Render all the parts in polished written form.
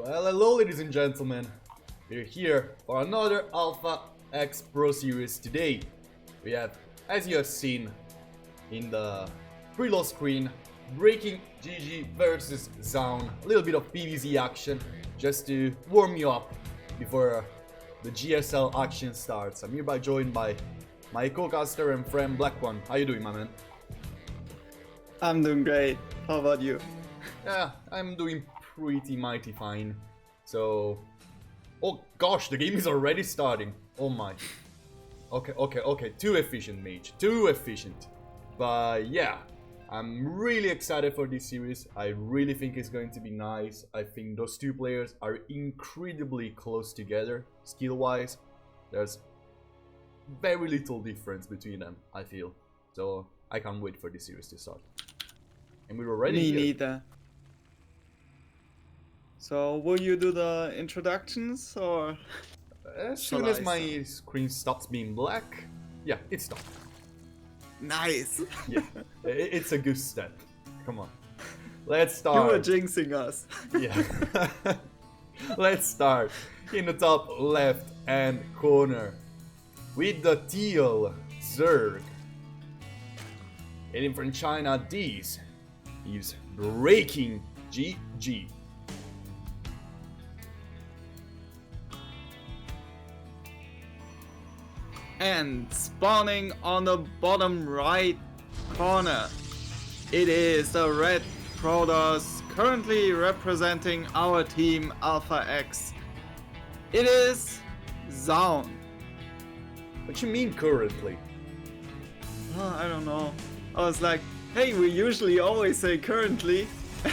Well, hello ladies and gentlemen, we're here for another Alpha X Pro Series. Today we have, as you have seen in the preload screen, BreakingGG versus Zoun. A little bit of PvZ action just to warm you up before the GSL action starts. I'm hereby joined by my co-caster and friend Black One. How you doing, my man? I'm doing great. How about you? Yeah, I'm doing pretty mighty fine. So, oh gosh, the game is already starting. Oh my. Okay. Too efficient, mage. Too efficient. But yeah, I'm really excited for this series. I really think it's going to be nice. I think those two players are incredibly close together, skill-wise. There's very little difference between them, I feel. So, I can't wait for this series to start. And we're already Me here. neither. So, will you do the introductions or? As Shall soon as I my start? screen stops being black, yeah, it stopped. Nice. Yeah, it's a good step. Come on, let's You were start. jinxing us. Yeah, let's start in the top left hand corner with the teal Zerg. Heading from China, this is BreakingGG. And spawning on the bottom right corner, it is the red Protoss currently representing our team Alpha X. It is Zoun. What you mean currently? I don't know. I was like, hey, we usually always say currently,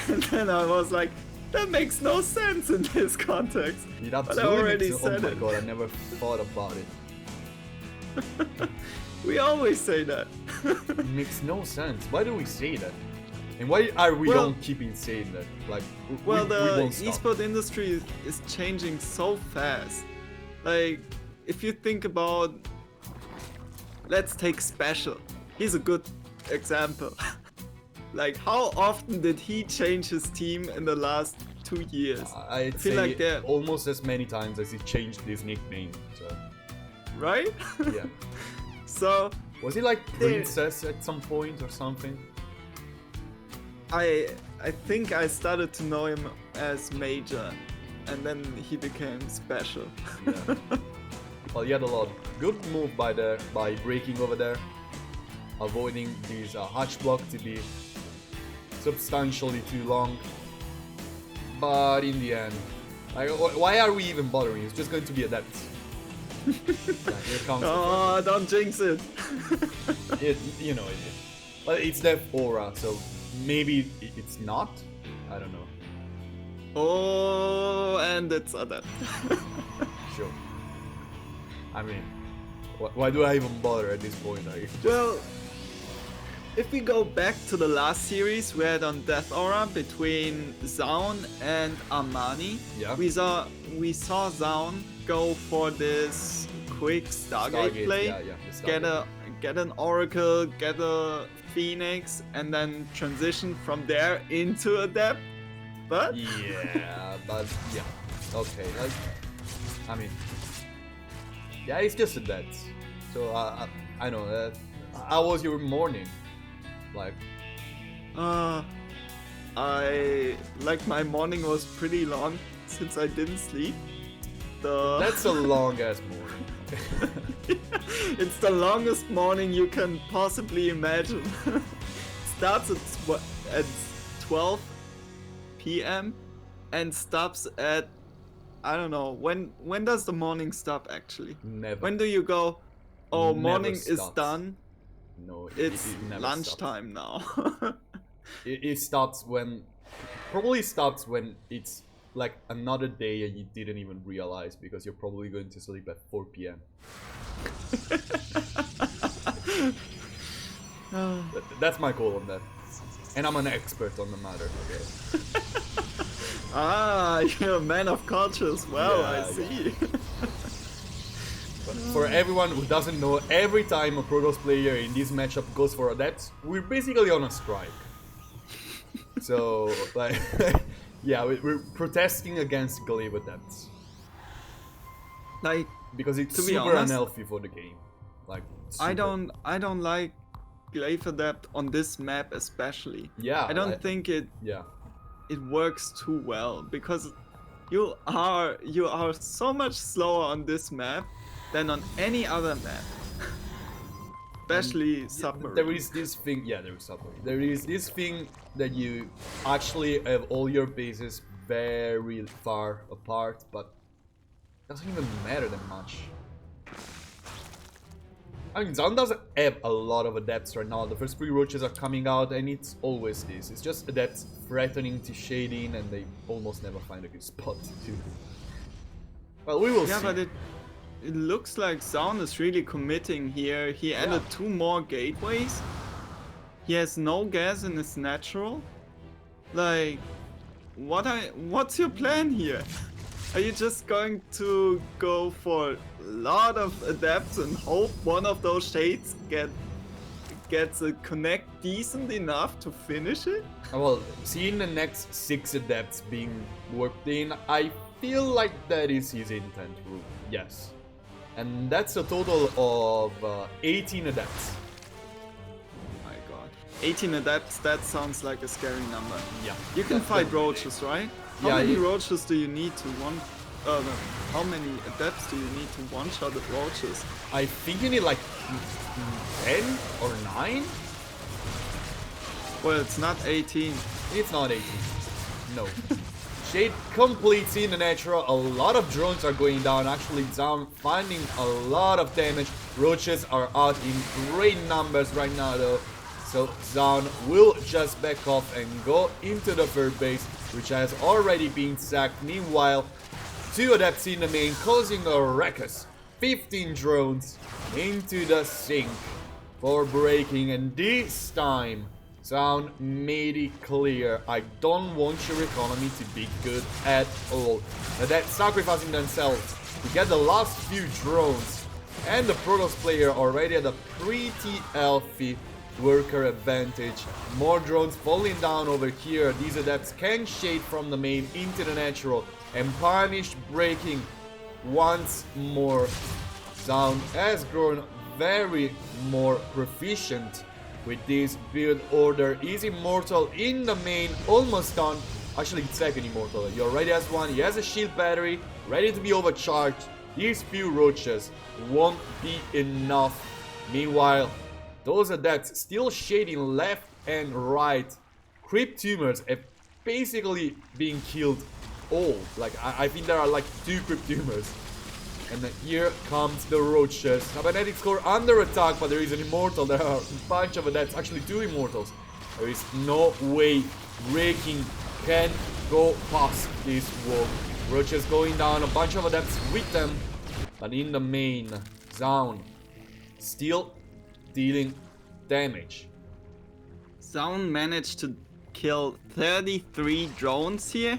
and then I was like, that makes no sense in this context. It But I absolutely already makes, said oh my it. god, I never thought about it. We always say that. It makes no sense. Why do we say that? And why are we Well- don't keeping saying that? Like, Well, we the won't stop. esport industry is changing so fast. Like, if you think about, let's take Special. He's a good example. Like, how often did he change his team in the last 2 years? I'd feel say like they're- almost as many times as he changed his nickname. So, Right? yeah. So, Was he like They- Princess at some point or something? I think I started to know him as Major, and then he became Special. Yeah. Well, he had a lot. Good move by breaking over there, avoiding this hatch block to be substantially too long. But in the end, like, why are we even bothering? It's just going to be a depth. Yeah, here comes the Oh, don't jinx it. it, you know it. But it's Death Aura, so maybe it's not. I don't know. Oh, and it's a death. Sure. I mean, why do I even bother at this point? Like, just, Well, if we go back to the last series we had on Death Aura between Zoun and Armani, Yeah. we saw Zoun go for this quick Stargate play, Yeah, the get an Oracle, get a Phoenix, and then transition from there into a Depth. But Yeah, but yeah, okay. Like, I mean, yeah, it's just a death. So I know. How was your morning? Like, my morning was pretty long since I didn't sleep. that's a long ass morning. It's the longest morning you can possibly imagine. Starts at 12 p.m. and stops at, I don't know, when does the morning stop actually? Never. When do you go, oh, Never morning is stops. done, No, it's it never lunchtime now. stops. It stops when, probably stops when it's like another day and you didn't even realize because you're probably going to sleep at 4 p.m. That's my call on that. And I'm an expert on the matter, okay? Ah, you're a man of culture as well, Yeah, I see. But for everyone who doesn't know, every time a Protoss player in this matchup goes for a depth, we're basically on a strike. So, like, Yeah, we're protesting against glaive adepts. Like, Because it's to be super honest, unhealthy for the game. Like, I super. don't like glaive adept on this map especially. Yeah, I don't think it yeah. works too well because you are so much slower on this map than on any other map. Especially But submarine. there is this thing, yeah, there is submarine. There is this thing that you actually have all your bases very far apart, but it doesn't even matter that much. I mean, Zoun doesn't have a lot of adepts right now. The first 3 roaches are coming out, and it's always this. It's just adepts threatening to shade in, and they almost never find a good spot to do. Well, we will see. Yeah, but it looks like Zoun is really committing here. He added 2 more gateways. He has no gas in his natural. Like, what's your plan here? Are you just going to go for a lot of adepts and hope one of those shades gets a connect decent enough to finish it? Well, seeing the next 6 adepts being worked in, I feel like that is his intent, yes. And that's a total of 18 adepts. Oh my god. 18 adepts, that sounds like a scary number. Yeah. You can fight roaches, right? How many roaches do you need to one... no. How many adepts do you need to one-shot the roaches? I think you need like 10 or 9? Well, it's not 18. It's not 18. No. Shade completes in the natural. A lot of drones are going down. Actually, Zoun finding a lot of damage. Roaches are out in great numbers right now though. So Zoun will just back off and go into the third base, which has already been sacked. Meanwhile, 2 adepts in the main causing a ruckus. 15 drones into the sink for breaking, and this time Zoun made it clear, I don't want your economy to be good at all. That's sacrificing themselves to get the last few drones, and the Protoss player already had a pretty healthy worker advantage. More drones falling down over here. These adepts can shade from the main into the natural and punish breaking once more. Zoun has grown very more proficient with this build order. Is immortal in the main, almost done. Actually, it's second immortal. He already has one. He has a shield battery ready to be overcharged. These few roaches won't be enough. Meanwhile, those adepts still shading left and right. Crypt tumors have basically been killed all. Like, I think there are like 2 crypt tumors. And then here comes the roaches. Cybernetic score under attack, but there is an immortal. There are a bunch of adepts, actually 2 immortals. There is no way Breaking can go past this wall. Roaches going down, a bunch of adepts with them. But in the main, Zoun still dealing damage. Zoun managed to kill 33 drones here.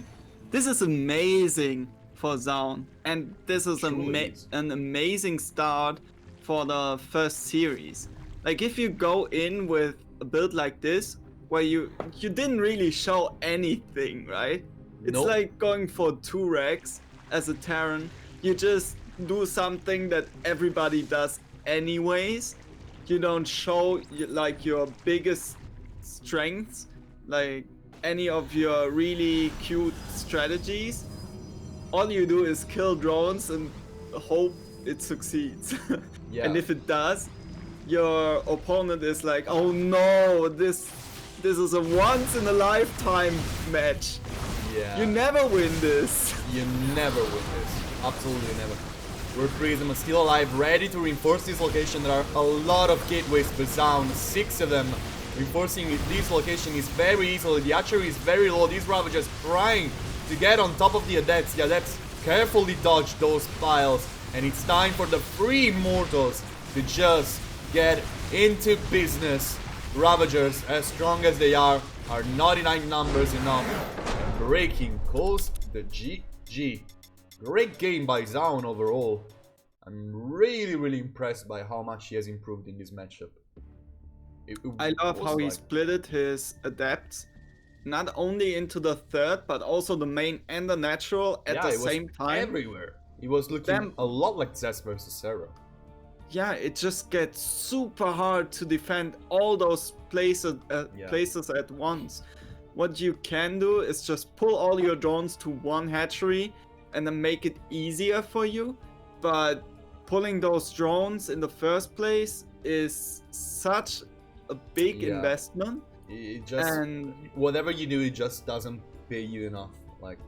This is amazing for Zoun, and this is an amazing start for the first series. Like, if you go in with a build like this, where you didn't really show anything, right? It's like going for 2 racks as a Terran. You just do something that everybody does anyways. You don't show like your biggest strengths, like any of your really cute strategies. All you do is kill drones and hope it succeeds. Yeah. And if it does, your opponent is like, oh no, this is a once in a lifetime match. Yeah. You never win this. You never win this. Absolutely never. We're Prism still alive, ready to reinforce this location. There are a lot of gateways for Zoun, 6 of them. Reinforcing this location is very easily. The archery is very low. These Ravagers trying to get on top of the adepts. The adepts carefully dodge those piles. And it's time for the 3 immortals to just get into business. Ravagers, as strong as they are not in numbers enough. Breaking calls the GG. Great game by Zoun overall. I'm really impressed by how much he has improved in this matchup. I love how he splitted his adepts. not only into the third, but also the main and the natural at the it was same time. everywhere. It was looking a lot like Zest versus Sarah. Yeah, it just gets super hard to defend all those places at once. What you can do is just pull all your drones to one hatchery and then make it easier for you. But pulling those drones in the first place is such a big investment. It just, whatever you do, it just doesn't pay you enough. Like,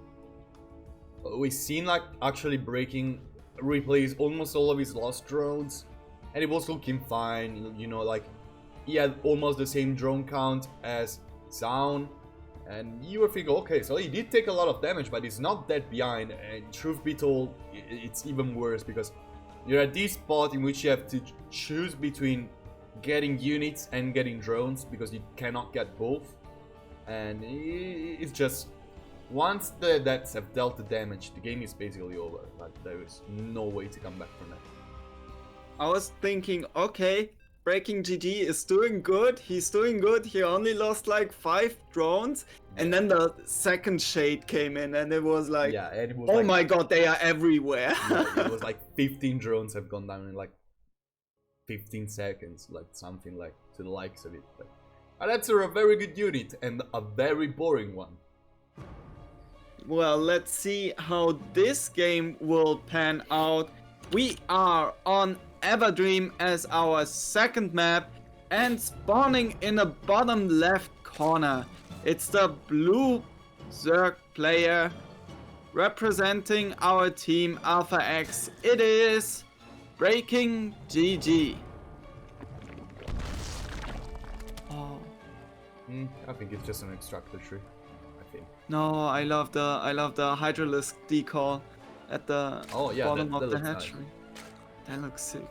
we've seen like actually Breaking replays almost all of his lost drones, and it was looking fine. You know, like he had almost the same drone count as Zoun, and you were thinking, okay, so he did take a lot of damage, but he's not that behind. And truth be told, it's even worse because you're at this spot in which you have to choose between getting units and getting drones because you cannot get both, and it's just once the Deaths have dealt the damage, the game is basically over. Like, there is no way to come back from that. I was thinking, okay, BreakingGG is doing good. He's doing good. He only lost like 5 drones, and then the second shade came in, and it was like, and it was oh my god, they are everywhere. It was like 15 drones have gone down in like 15 seconds, like something like to the likes of it. Like, and that's a very good unit and a very boring one. Well, let's see how this game will pan out. We are on Everdream as our second map and spawning in the bottom left corner. It's the blue Zerg player representing our team Alpha X. It is BreakingGG. Oh. I think it's just an extractor tree. No, I love the Hydralisk decal at the bottom of the hatchery. Nice. That looks sick.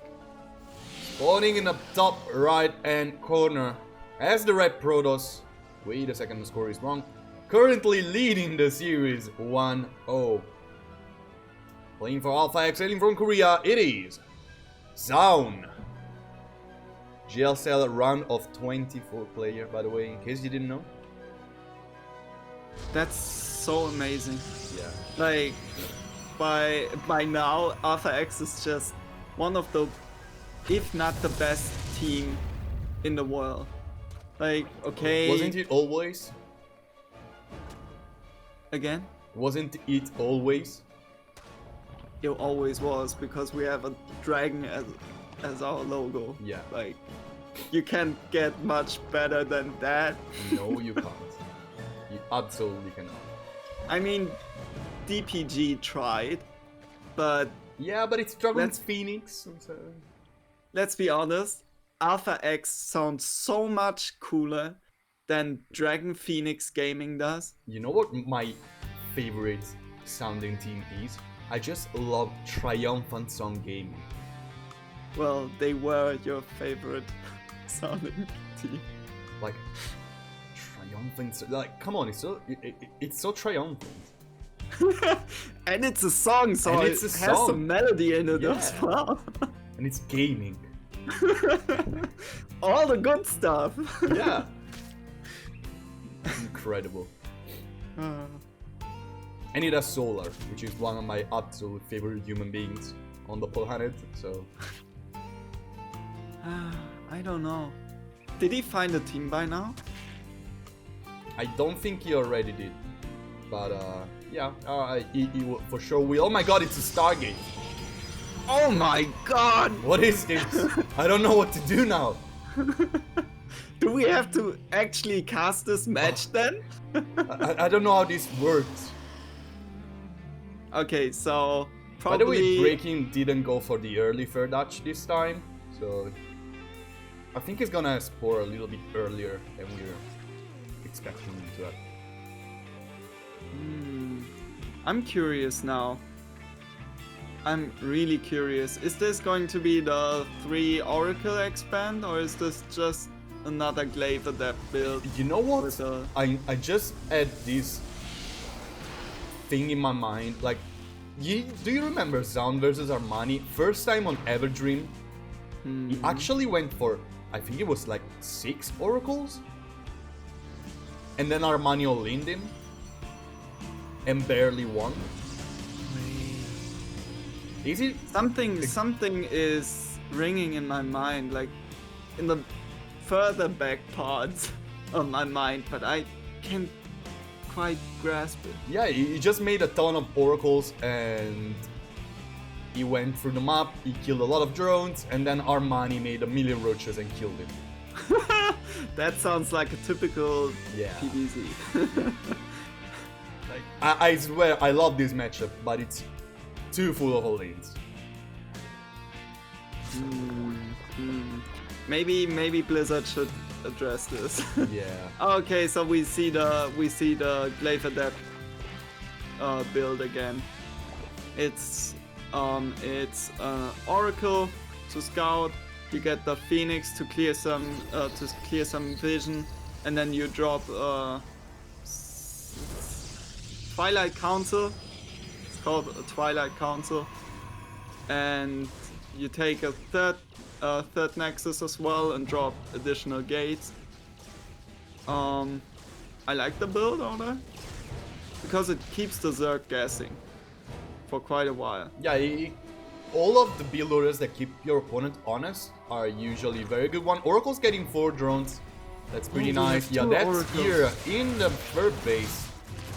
Spawning in the top right hand corner as the red Protoss. Wait a second, the score is wrong. Currently leading the series 1-0. Playing for Alpha X, hailing from Korea, it is Zoun. GLCL round of 24 player, by the way, in case you didn't know. That's so amazing. Yeah. Like, by now, Alpha X is just one of the, if not the best team in the world. Like, okay. Wasn't it always? Again? Wasn't it always? It always was, because we have a dragon as our logo. Yeah. Like, you can't get much better than that. No, you can't. You absolutely cannot. I mean, DPG tried, but... Yeah, but it's Dragon's Phoenix. So... Let's be honest, Alpha X sounds so much cooler than Dragon Phoenix Gaming does. You know what my favorite sounding team is? I just love Triumphant Song Gaming. Well, they were your favorite sounding team. Like... Like, come on, it's so triumphant. And it's a song, so it has some melody in it as well. And it's gaming. All the good stuff. Yeah. Incredible. And it has Solar, which is one of my absolute favorite human beings on the planet, so... I don't know. Did he find a team by now? I don't think he already did, but yeah, he for sure will. Oh my god, it's a Stargate! Oh my god! What is this? I don't know what to do now. Do we have to actually cast this match then? I don't know how this works. Okay, so probably... By the way, Breaking didn't go for the early third Dutch this time, so I think he's gonna spore a little bit earlier than we were expecting him to have. I'm curious now. I'm really curious. Is this going to be the 3 Oracle expand, or is this just another Glaive Adept build? You know what? I just had this thing in my mind. Like, do you remember Zoun versus Armani? First time on Everdream, he actually went for, I think it was like 6 Oracles? and then Armani all-in'd him and barely won. Is it? Something is ringing in my mind, like in the further back parts of my mind, but I can't quite grasp it. Yeah, he just made a ton of oracles and he went through the map, he killed a lot of drones, and then Armani made a million roaches and killed him. That sounds like a typical PvZ. Like, I swear I love this matchup, but it's too full of lanes. Maybe Blizzard should address this. Yeah. Okay, so we see the Glaive Adept build again. It's Oracle to scout. You get the Phoenix to clear some vision, and then you drop Twilight Council. It's called a Twilight Council, and you take a third Nexus as well and drop additional gates. I like the build on it because it keeps the Zerg guessing for quite a while. Yeah, all of the build orders that keep your opponent honest are usually very good one. Oracle's getting 4 drones. That's pretty nice. Yeah, that's oracles here in the third base.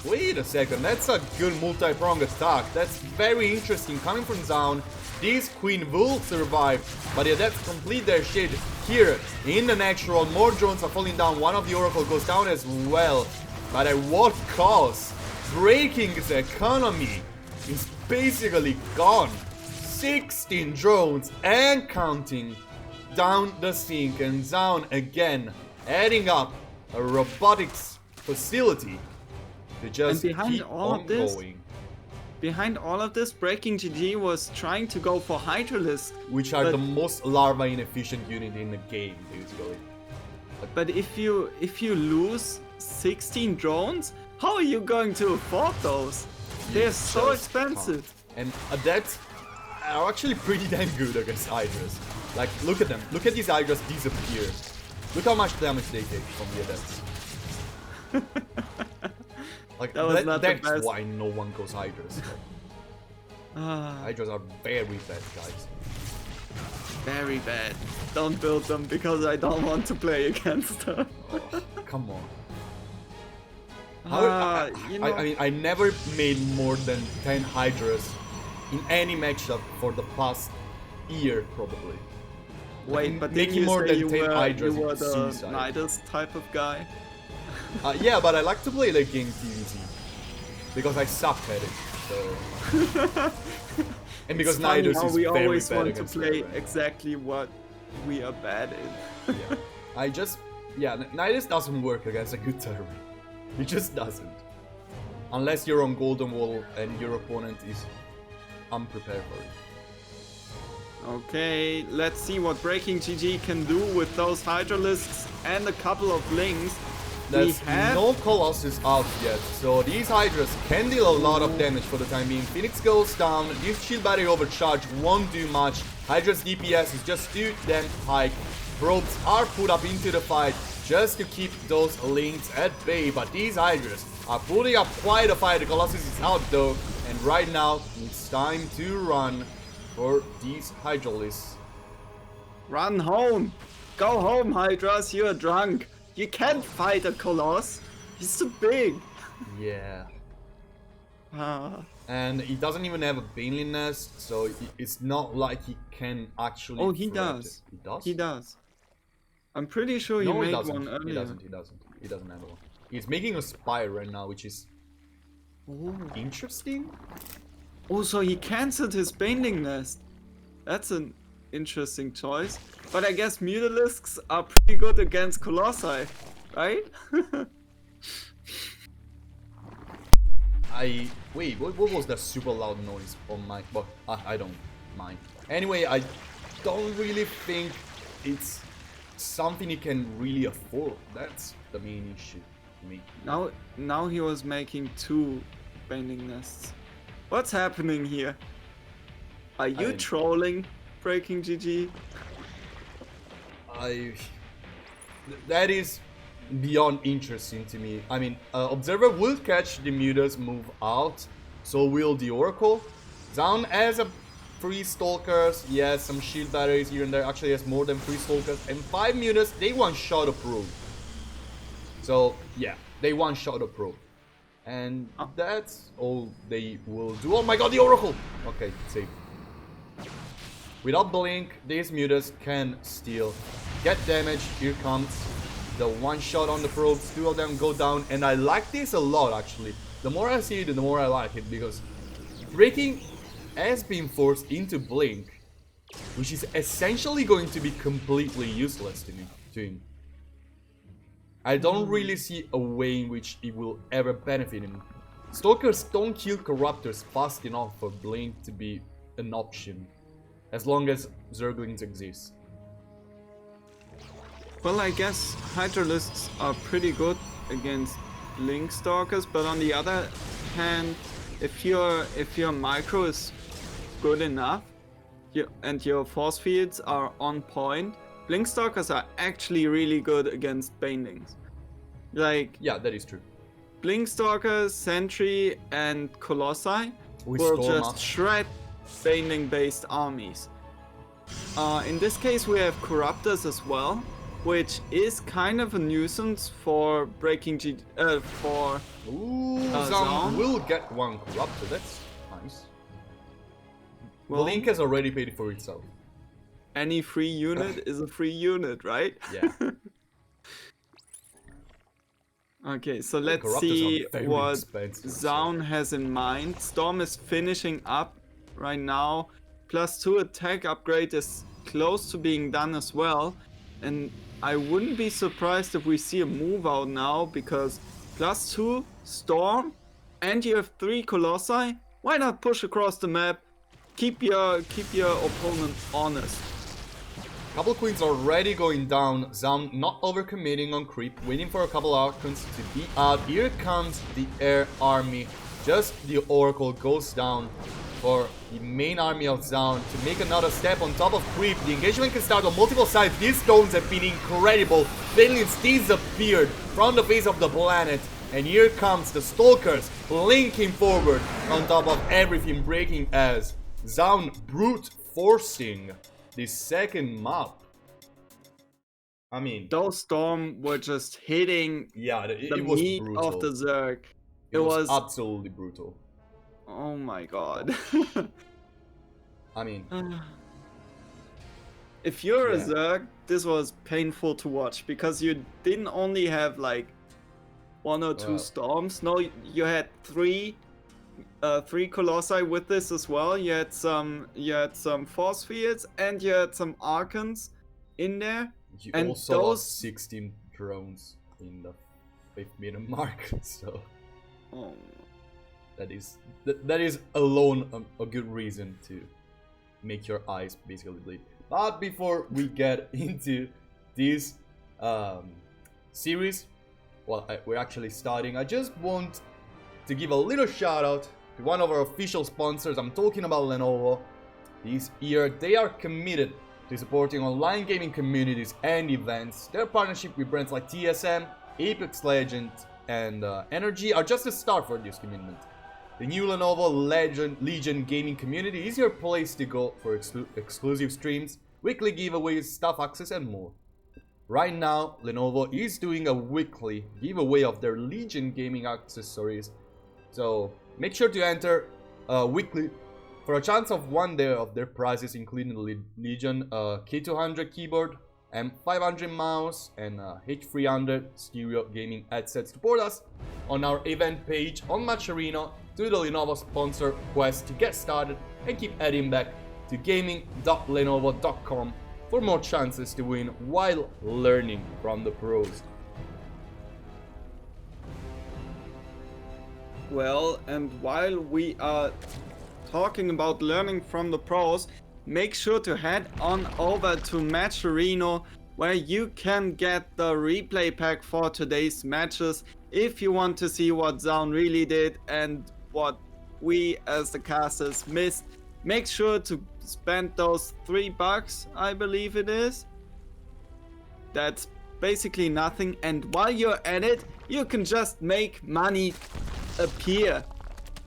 Wait a second, that's a good multi-pronged attack. That's very interesting coming from Zoun. This queen will survive, but yeah, that's complete their shit. Here, in the next round, more drones are falling down. One of the Oracle goes down as well. But at what cost? BreakingGG's economy is basically gone. 16 drones and counting down the sink, and Zoun again adding up a robotics facility to just and behind keep all on of this, going. Behind all of this, BreakingGG was trying to go for Hydralisk, Which are the most larva inefficient unit in the game, basically. But if you lose 16 drones, how are you going to afford those? They're so expensive. And adepts are actually pretty damn good against Hydras. Like, look at them. Look at these Hydras disappear. Look how much damage they take from the adepts. Like, that's why no one goes Hydras. Hydras are very bad, guys. Very bad. Don't build them because I don't want to play against them. Oh, come on. You know, I mean, I never made more than 10 Hydras in any matchup for the past year, probably. Wait, but making more than 10 Hydras you were is the suicide. Nidus type of guy? Yeah, but I like to play late game PvZ because I suck at it. So, and because Nidus is we very always bad want to against play Terran. exactly what we are bad in. Nidus doesn't work against a good Terran. It just doesn't. Unless you're on Golden Wall and your opponent is unprepared for it. Okay, let's see what BreakingGG can do with those Hydralisks and a couple of Lings. There's no Colossus out yet, so these Hydras can deal a lot of damage for the time being. Phoenix goes down, this shield battery overcharge won't do much. Hydra's DPS is just too damn high. Probes are put up into the fight just to keep those Lings at bay, but these Hydras are putting up quite a fight. The Colossus is out though, and right now it's time to run for these Hydralisks. Run home! Go home, Hydras, you're drunk! You can't fight a Coloss! He's too big! Yeah. Ah. And he doesn't even have a Baneling Nest, so it's not like he can actually... Oh, he does. He does? He does. I'm pretty sure you made one earlier. He doesn't have one. He's making a Spire right now, which is... interesting? Oh, so he cancelled his Baneling Nest. That's an interesting choice. But I guess Mutalisks are pretty good against Colossi, right? Wait, what was that super loud noise on my... But I don't mind. Anyway, I don't really think it's something he can really afford. That's the main issue to me. Now he was making 2 Baneling Nests. What's happening here? Are you trolling BreakingGG? That is beyond interesting to me. I mean, Observer will catch the Mutas move out, so will the Oracle. Zoun has a 3 Stalkers, yes, some shield batteries here and there, actually has more than 3 Stalkers, and 5 Mutas, they one-shot a Probe. So, yeah, they one-shot a Probe. And that's all they will do. Oh my god, the Oracle! Okay, safe. Without Blink, these Mutas can still get damage. Here comes the one shot on the probes. 2 of them go down, and I like this a lot actually. The more I see it, the more I like it, because Breaking has been forced into Blink, which is essentially going to be completely useless to him. I don't really see a way in which it will ever benefit him. Stalkers don't kill Corruptors fast enough for Blink to be an option, as long as Zerglings exist. Well, I guess Hydralisks are pretty good against Blink Stalkers, but on the other hand, if your micro is good enough and your force fields are on point, Blink Stalkers are actually really good against Banelings. Like, yeah, that is true. Blink Stalkers, Sentry, and Colossi will just shred Baneling based armies. In this case we have Corruptors as well, which is kind of a nuisance for BreakingGG, for Zoun will get one Corruptor, that's nice. Well, Blink has already paid for itself. Any free unit is a free unit, right? Yeah. Okay, so let's see what Zoun has in mind. Storm is finishing up right now. +2 attack upgrade is close to being done as well. And I wouldn't be surprised if we see a move out now, because +2 Storm and you have 3 Colossi. Why not push across the map? Keep your opponent honest. Couple Queens already going down. Zoun not overcommitting on creep, waiting for a couple Archons to be out. Here comes the air army. Just the Oracle goes down for the main army of Zoun to make another step on top of creep. The engagement can start on multiple sides. These stones have been incredible. Banelings disappeared from the face of the planet. And here comes the Stalkers linking forward on top of everything, breaking as Zoun brute forcing the second map. I mean, those Storm were just hitting it was meat brutal. Of the Zerg. It was absolutely brutal. Oh my god. I mean, if you're a Zerg, this was painful to watch, because you didn't only have like 1 or 2 Storms. No, you had 3 Colossi with this as well. You had some force fields and you had some Archons in there. You and also lost 16 drones in the 5-minute mark, so that is alone a good reason to make your eyes basically bleed. But before we get into this series, well, we're actually starting, I just want to give a little shout out to one of our official sponsors. I'm talking about Lenovo. This year they are committed to supporting online gaming communities and events. Their partnership with brands like TSM, Apex Legends, and Energy are just a start for this commitment. The new Lenovo Legion gaming community is your place to go for exclusive streams, weekly giveaways, staff access, and more. Right now, Lenovo is doing a weekly giveaway of their Legion gaming accessories, so make sure to enter weekly for a chance of one day of their prizes, including the Legion K200 keyboard, M500 mouse, and H300 stereo gaming headset. Support us on our event page on Matcherino to the Lenovo sponsor quest to get started, and keep heading back to gaming.lenovo.com for more chances to win while learning from the pros. Well, and while we are talking about learning from the pros, make sure to head on over to Matcherino, where you can get the replay pack for today's matches if you want to see what Zoun really did and what we as the casters missed. Make sure to spend those $3, I believe it is. That's basically nothing, and while you're at it, you can just make money appear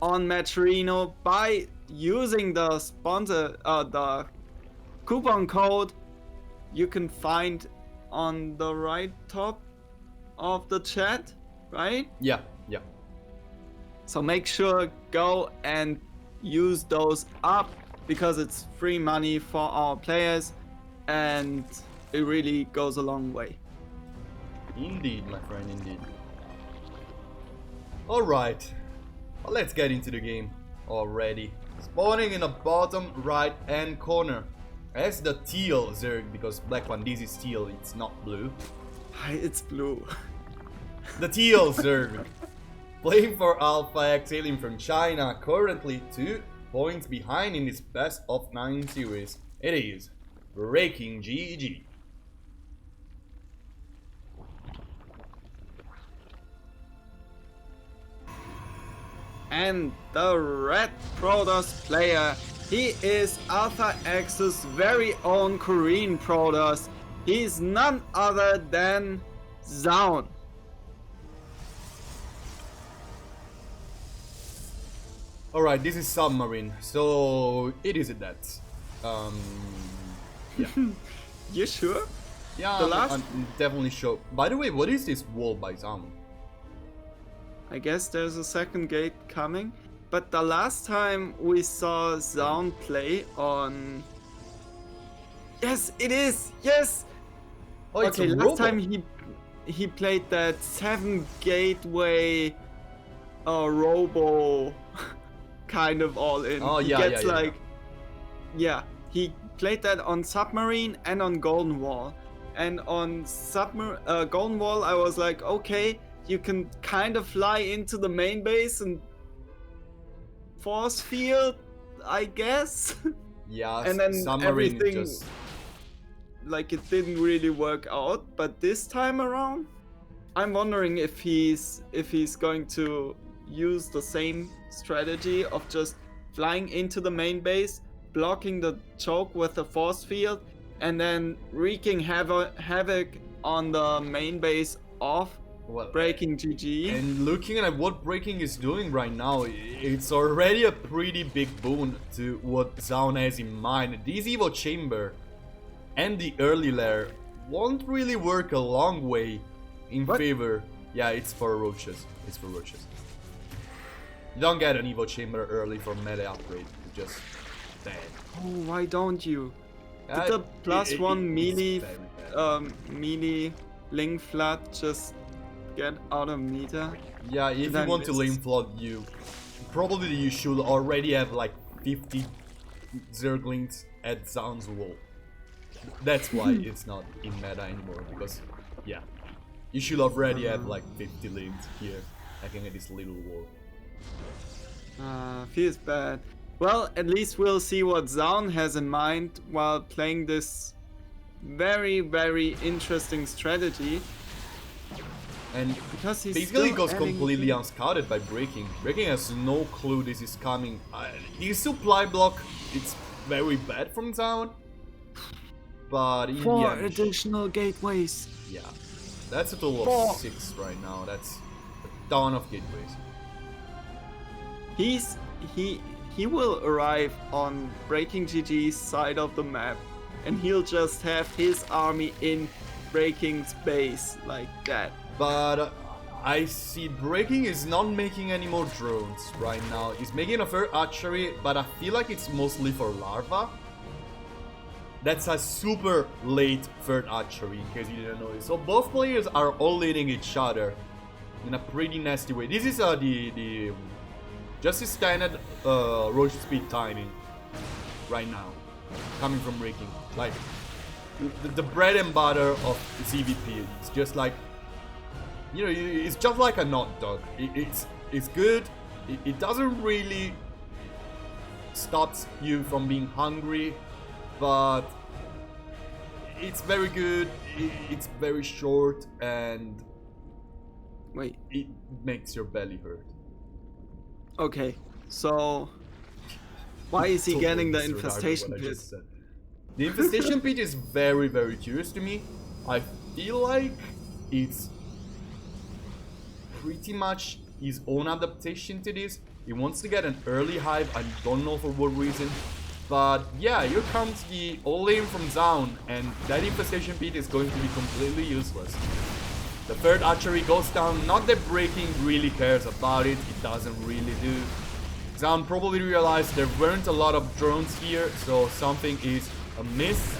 on Matcherino by using the the coupon code you can find on the right top of the chat, right? Yeah. So make sure go and use those up because it's free money for our players and it really goes a long way. Indeed, my friend, indeed. Alright, well, let's get into the game already. Spawning in the bottom right hand corner as the teal Zerg, because black one, this is teal, it's not blue. It's blue. The teal Zerg. Playing for Alpha X Alien from China, currently 2 points behind in this best of 9 series. It is BreakingGG. And the red Protoss player, he is Alpha X's very own Korean Protoss. He's none other than Zoun. Alright, this is Submarine, so it is a that. Yeah. You sure? Yeah, I'm definitely sure. By the way, what is this wall by Zoun? I guess there's a second gate coming, but the last time we saw Zoun play on... Yes, it is! Yes! Oh, it's okay, a last robot. time he played that 7 gateway robo kind of all in. Oh, He yeah, gets yeah, he played that on Submarine and on Golden Wall. And on Golden Wall, I was like, okay, you can kind of fly into the main base and force field, I guess. Yeah, and then Submarine everything, just... like, it didn't really work out. But this time around, I'm wondering if he's going to use the same strategy of just flying into the main base, blocking the choke with the force field, and then wreaking havoc on the main base of BreakingGG. And looking at what Breaking is doing right now, it's already a pretty big boon to what Zoun has in mind. This Evo Chamber and the early lair won't really work a long way in favor. Yeah, it's for Roaches. It's for Roaches. You don't get an Evo Chamber early for melee upgrade. It's just bad. Oh, why don't you? Did the +1 melee Link Flood just get out of meta? Yeah, if you want to Link Flood, you should already have like 50 Zerglings at Zoun's wall. That's why it's not in meta anymore, because yeah, you should already have like 50 links here hacking at this little wall. Feels bad. Well, at least we'll see what Zoun has in mind while playing this very, very interesting strategy. And because he's basically goes adding... completely unscouted by Breaking. Breaking has no clue this is coming. His supply block, it's very bad from Zoun. But 4 additional gateways. Yeah, that's a total of 6 right now. That's a ton of gateways. He will arrive on BreakingGG's side of the map, and he'll just have his army in Breaking's base like that. But I see Breaking is not making any more drones right now. He's making a third archery, but I feel like it's mostly for larva. That's a super late third archery, in case you didn't know it. So both players are all leading each other in a pretty nasty way. This is the just a standard roach speed timing right now, coming from Breaking. Like the bread and butter of CVP. It's just like, you know, it's just like a hot dog. It's good. It doesn't really stop you from being hungry, but it's very good. It's very short, and wait, it makes your belly hurt. Okay, so why is he getting the infestation pit? The infestation pit is very, very curious to me. I feel like it's pretty much his own adaptation to this. He wants to get an early hype, I don't know for what reason. But yeah, here comes the all-in from Zoun, and that infestation beat is going to be completely useless. The third archery goes down, not that Breaking really cares about it, it doesn't really do. Zoun probably realized there weren't a lot of drones here, so something is amiss.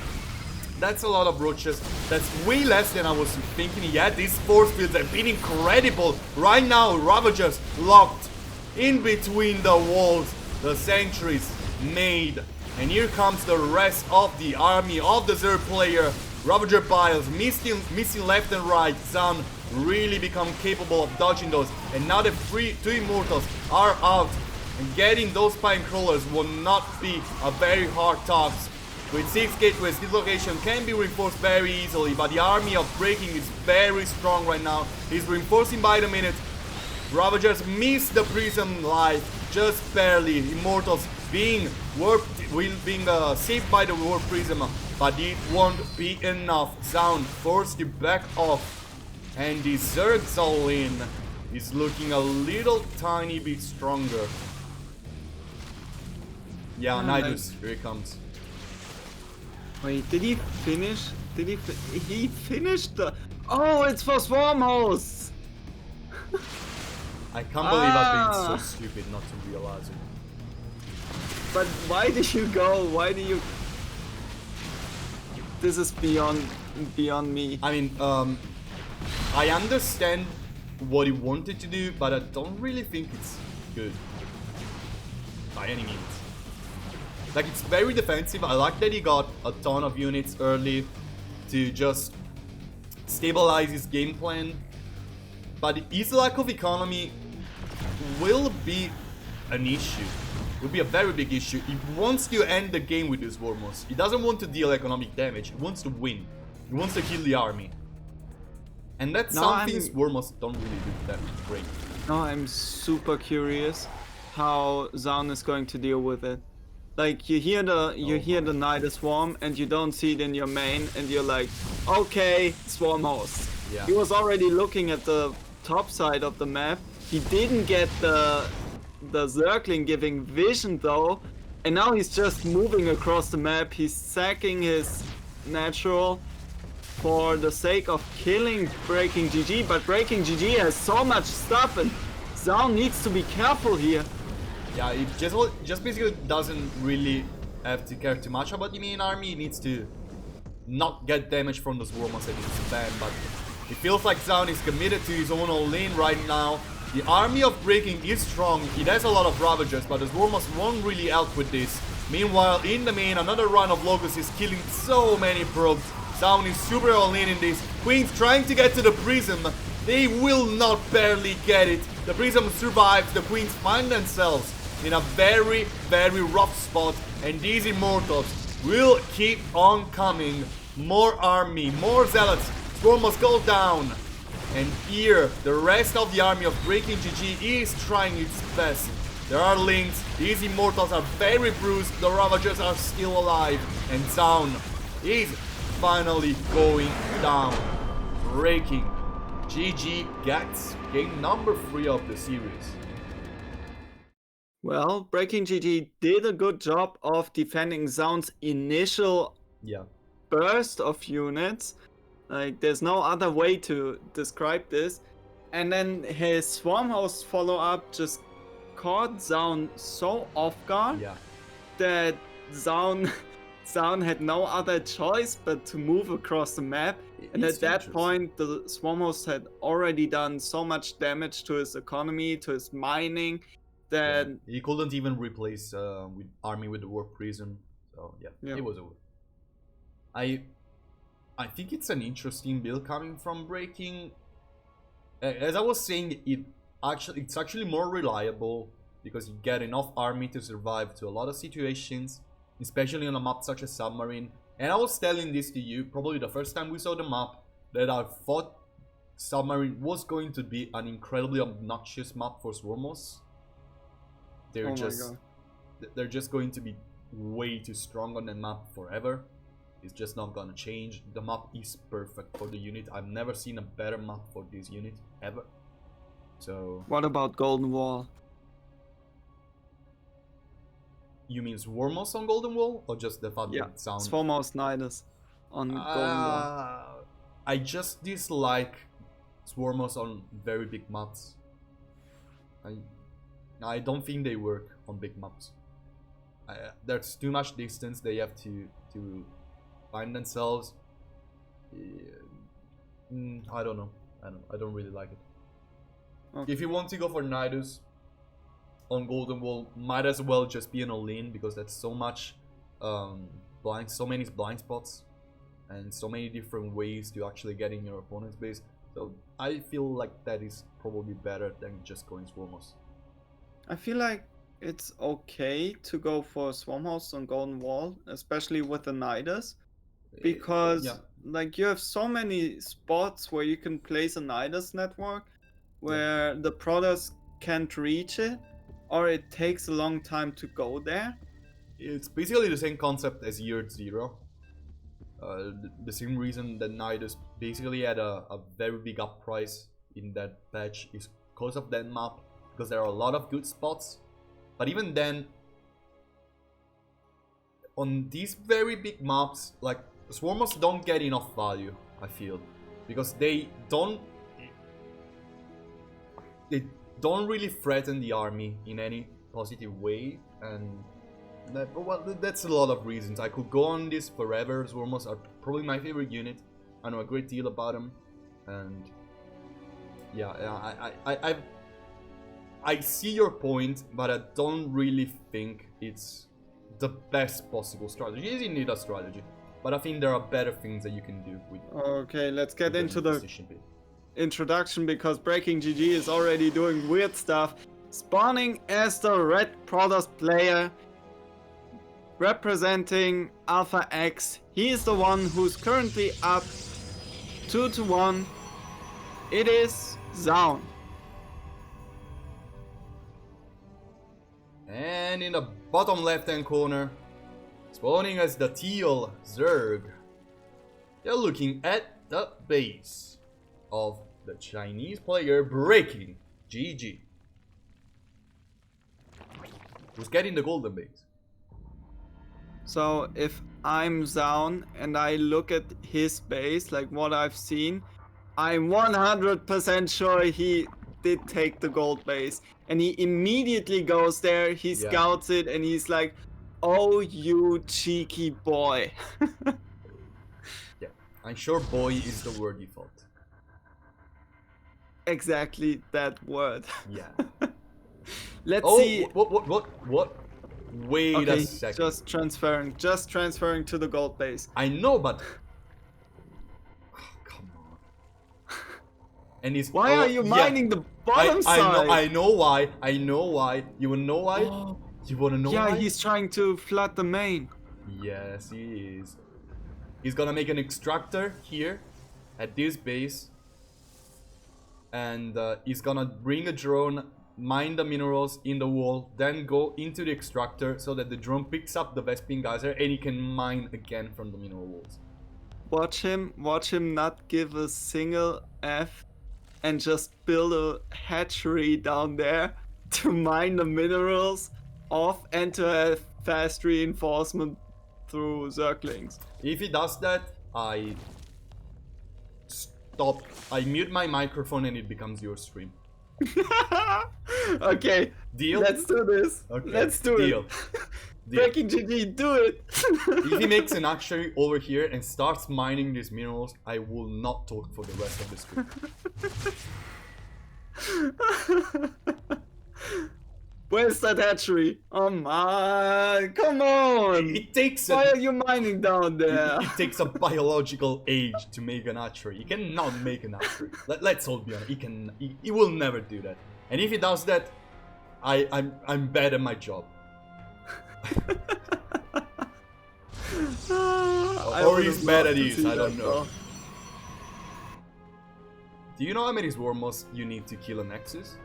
That's a lot of roaches, that's way less than I was thinking. Yeah, these force fields have been incredible. Right now, Ravagers locked in between the walls, the sentries made. And here comes the rest of the army of the third player. Ravager piles missing left and right. Zoun really become capable of dodging those. And now the two immortals are out. And getting those spine crawlers will not be a very hard task. With 6 gateways, this location can be reinforced very easily, but the army of Breaking is very strong right now. He's reinforcing by the minute. Ravagers miss the Prism life just barely. Immortals being saved by the Warp Prism, but it won't be enough. Zoun forced to back off, and the Zerg's all-in is looking a little tiny bit stronger. Yeah, Nidus, here he comes. Wait, did he finish? He finished the... Oh, it's for Swarm Hosts! I can't believe I've been so stupid not to realize it. But why did you go? Why do you... This is beyond me. I mean, I understand what he wanted to do, but I don't really think it's good. By any means. Like, it's very defensive. I like that he got a ton of units early to just stabilize his game plan. But his lack of economy will be an issue. Will be a very big issue. He wants to end the game with this Warmos. He doesn't want to deal economic damage. He wants to win. He wants to kill the army. And that's something Warmos don't really do that great. No, I'm super curious how Zoun is going to deal with it. Like, you hear the Nidus Swarm and you don't see it in your main, and you're like, okay, Swarm Host. Yeah. He was already looking at the top side of the map. He didn't get the Zergling giving vision though, and now he's just moving across the map. He's sacking his natural for the sake of killing BreakingGG, but BreakingGG has so much stuff, and Zoun needs to be careful here. Yeah, it just basically doesn't really have to care too much about the main army. He needs to not get damage from those Warmos that he's banned, but it feels like Zoun is committed to his own all-in right now. The army of Breaking is strong. It has a lot of Ravagers, but the Warmos won't really help with this. Meanwhile, in the main, another run of Logos is killing so many probes. Zoun is super all-in this. Queens trying to get to the Prism. They will not barely get it. The Prism survives. The Queens find themselves in a very, very rough spot, and these Immortals will keep on coming. More army, more Zealots. Swarm must go down. And here, the rest of the army of BreakingGG is trying its best. There are links, these Immortals are very bruised, the Ravagers are still alive, and Zoun is finally going down. BreakingGG gets game number 3 of the series. Well, BreakingGG did a good job of defending Zoun's initial burst of units. Like, there's no other way to describe this. And then his Swarm Host follow-up just caught Zoun so off guard that Zoun had no other choice but to move across the map. And at that point, the Swarm Host had already done so much damage to his economy, to his mining, that he couldn't even replace with army with the Warp Prism. So yeah, it was over. I think it's an interesting build coming from Breaking. As I was saying, it's actually more reliable because you get enough army to survive to a lot of situations, especially on a map such as Submarine. And I was telling this to you probably the first time we saw the map, that I thought Submarine was going to be an incredibly obnoxious map for Swarmos. They're just going to be way too strong on the map forever. It's just not gonna change. The map is perfect for the unit. I've never seen a better map for this unit ever. So What about Golden Wall? you mean Swarmos on Golden Wall, or just the fact Yeah, that it sounds? Swarmos Nidus on Golden Wall. I just dislike Swarmos on very big maps. I don't think they work on big maps. There's too much distance they have to find themselves. I don't know. I don't really like it. Okay. If you want to go for Nidus on Golden Wall, might as well just be an all-in, because that's so much so many blind spots and so many different ways to actually get in your opponent's base. So I feel like that is probably better than just going Swarmos. I feel like it's okay to go for Swarmhouse on Golden Wall, especially with the Nidus, because Yeah. like you have so many spots where you can place a Nidus network where the Protoss can't reach it, or it takes a long time to go there. It's basically the same concept as Year Zero. The same reason that Nidus basically had a very big uprise in that patch is because of that map, because there are a lot of good spots. But even then, on these very big maps, like Swarmers don't get enough value, I feel, because they don't really threaten the army in any positive way, and that's a lot of reasons. I could go on this forever. Swarmers are probably my favorite unit. I know a great deal about them, and yeah, I see your point, but I don't really think it's the best possible strategy. You need a strategy, but I think there are better things that you can do with. Okay, let's get into the position bit. introduction, because BreakingGG is already doing weird stuff. Spawning as the red Protoss player, representing Alpha X. He is the one who's currently up 2-1. It is Zoun. And in the bottom left hand corner, spawning as the teal Zerg, they're looking at the base of the Chinese player BreakingGG, who's getting the golden base. So if I'm Zoun and I look at his base, like what I've seen, I'm 100% sure he did take the gold base. And he immediately goes there, he scouts it, and he's like, oh, you cheeky boy. Yeah, I'm sure boy is the word default. Exactly that word. Yeah. Let's Oh, see. What? Wait a second. Just transferring to the gold base. I know, but oh, come on. And he's Why are you mining the bottom side? I know why. You wanna know why? Oh. You wanna know why? Yeah, he's trying to flood the main. Yes, he is. He's gonna make an extractor here at this base, and he's gonna bring a drone, mine the minerals in the wall, then go into the extractor so that the drone picks up the Vespene geyser and he can mine again from the mineral walls. Watch him not give a single F and just build a hatchery down there to mine the minerals off and to have fast reinforcement through Zerglings. If he does that, I mute my microphone and it becomes your stream. Okay, Deal? let's do this. Okay. Let's do Deal. it. Deal. BreakingGG, do it. If he makes an hatchery over here and starts mining these minerals, I will not talk for the rest of the stream. Where's that hatchery? Oh my, come on! It takes Why are you mining down there? It takes a biological age to make an hatchery. He cannot make an hatchery. Let's all be honest. He will never do that. And if he does that, I'm bad at my job. Or he's bad at his. I don't know. Do you know how many Swarmos you need to kill a Nexus?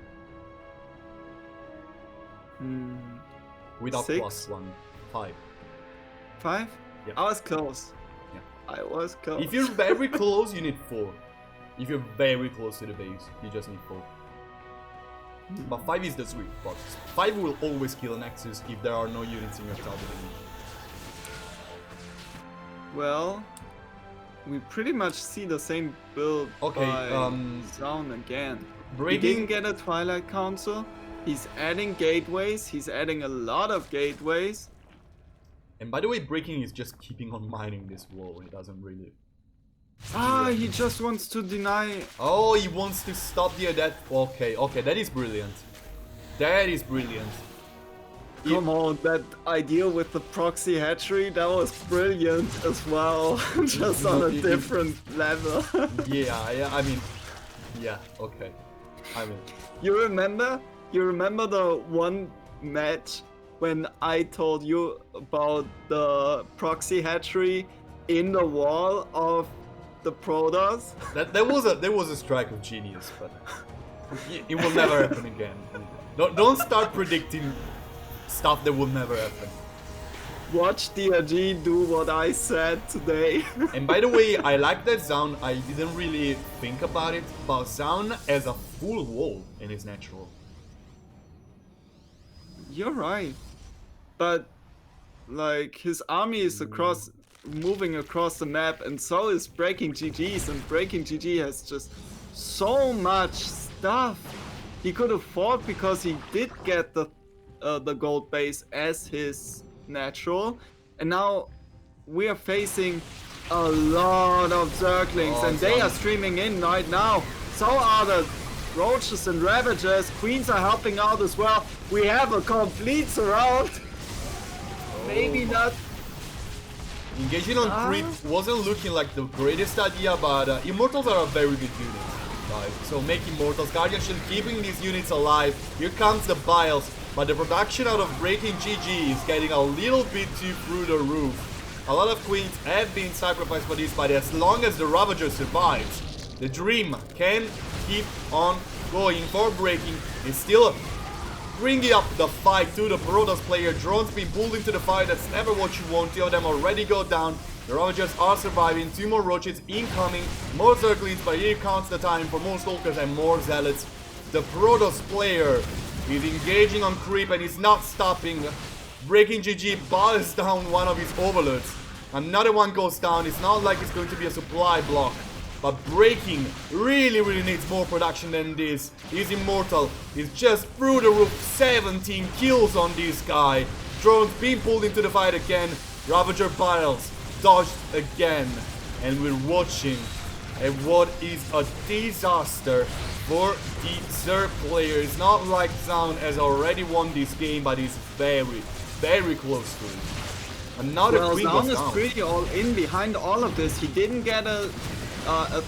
Without 6? +1, 5. 5? Yeah. I was close. Yeah. I was close. If you're very close, you need 4. If you're very close to the base, you just need 4. But 5 is the sweet spot. 5 will always kill a Nexus if there are no units in your targeting. Well, we pretty much see the same build Okay, by Zoun again. He didn't Breaking... get a Twilight Council. He's adding gateways. He's adding a lot of gateways. And by the way, Breaking is just keeping on mining this wall. He doesn't really... He just wants to deny. Oh, he wants to stop the that. Okay, okay, that is brilliant. That is brilliant. Come on, that idea with the proxy hatchery, that was brilliant as well. Just on a different level. Yeah, I mean, yeah, okay. I mean, you remember the one match when I told you about the proxy hatchery in the wall of the Protoss? there was a strike of genius, but it will never happen again. Don't start predicting stuff that will never happen. Watch DRG do what I said today. And by the way, I like that Zoun. I didn't really think about it, but Zoun has a full wall in his natural. You're right, but like his army is moving across the map, and so is BreakingGG's, and BreakingGG has just so much stuff. He could have fought because he did get the gold base as his natural, and now we are facing a lot of Zerglings, and they are streaming in right now. So are the Roaches and Ravagers. Queens are helping out as well. We have a complete surround. Maybe not. Engaging on creep wasn't looking like the greatest idea, but Immortals are a very good unit. Right? So make Immortals, Guardian Shield, keeping these units alive. Here comes the Biles, but the production out of BreakingGG is getting a little bit too through the roof. A lot of Queens have been sacrificed for this, but as long as the Ravager survives, the dream can keep on going for Breaking. It's still bringing up the fight to the Protoss player. Drones being pulled into the fight. That's never what you want. 2 of them already go down. The Ravagers are surviving. 2 more Roaches incoming. More Zerglings, but here comes the time for more Stalkers and more Zealots. The Protoss player is engaging on creep and is not stopping. BreakingGG bars down one of his Overlords. Another one goes down. It's not like it's going to be a supply block. But Breaking really needs more production than this. He's immortal. He's just through the roof. 17 kills on this guy. Drones being pulled into the fight again. Ravager Biles dodged again. And we're watching what is a disaster for the Zerg player. It's not like Zoun has already won this game, but he's very close to it. Another Queen goes down. Zoun is pretty all in behind all of this. He didn't get a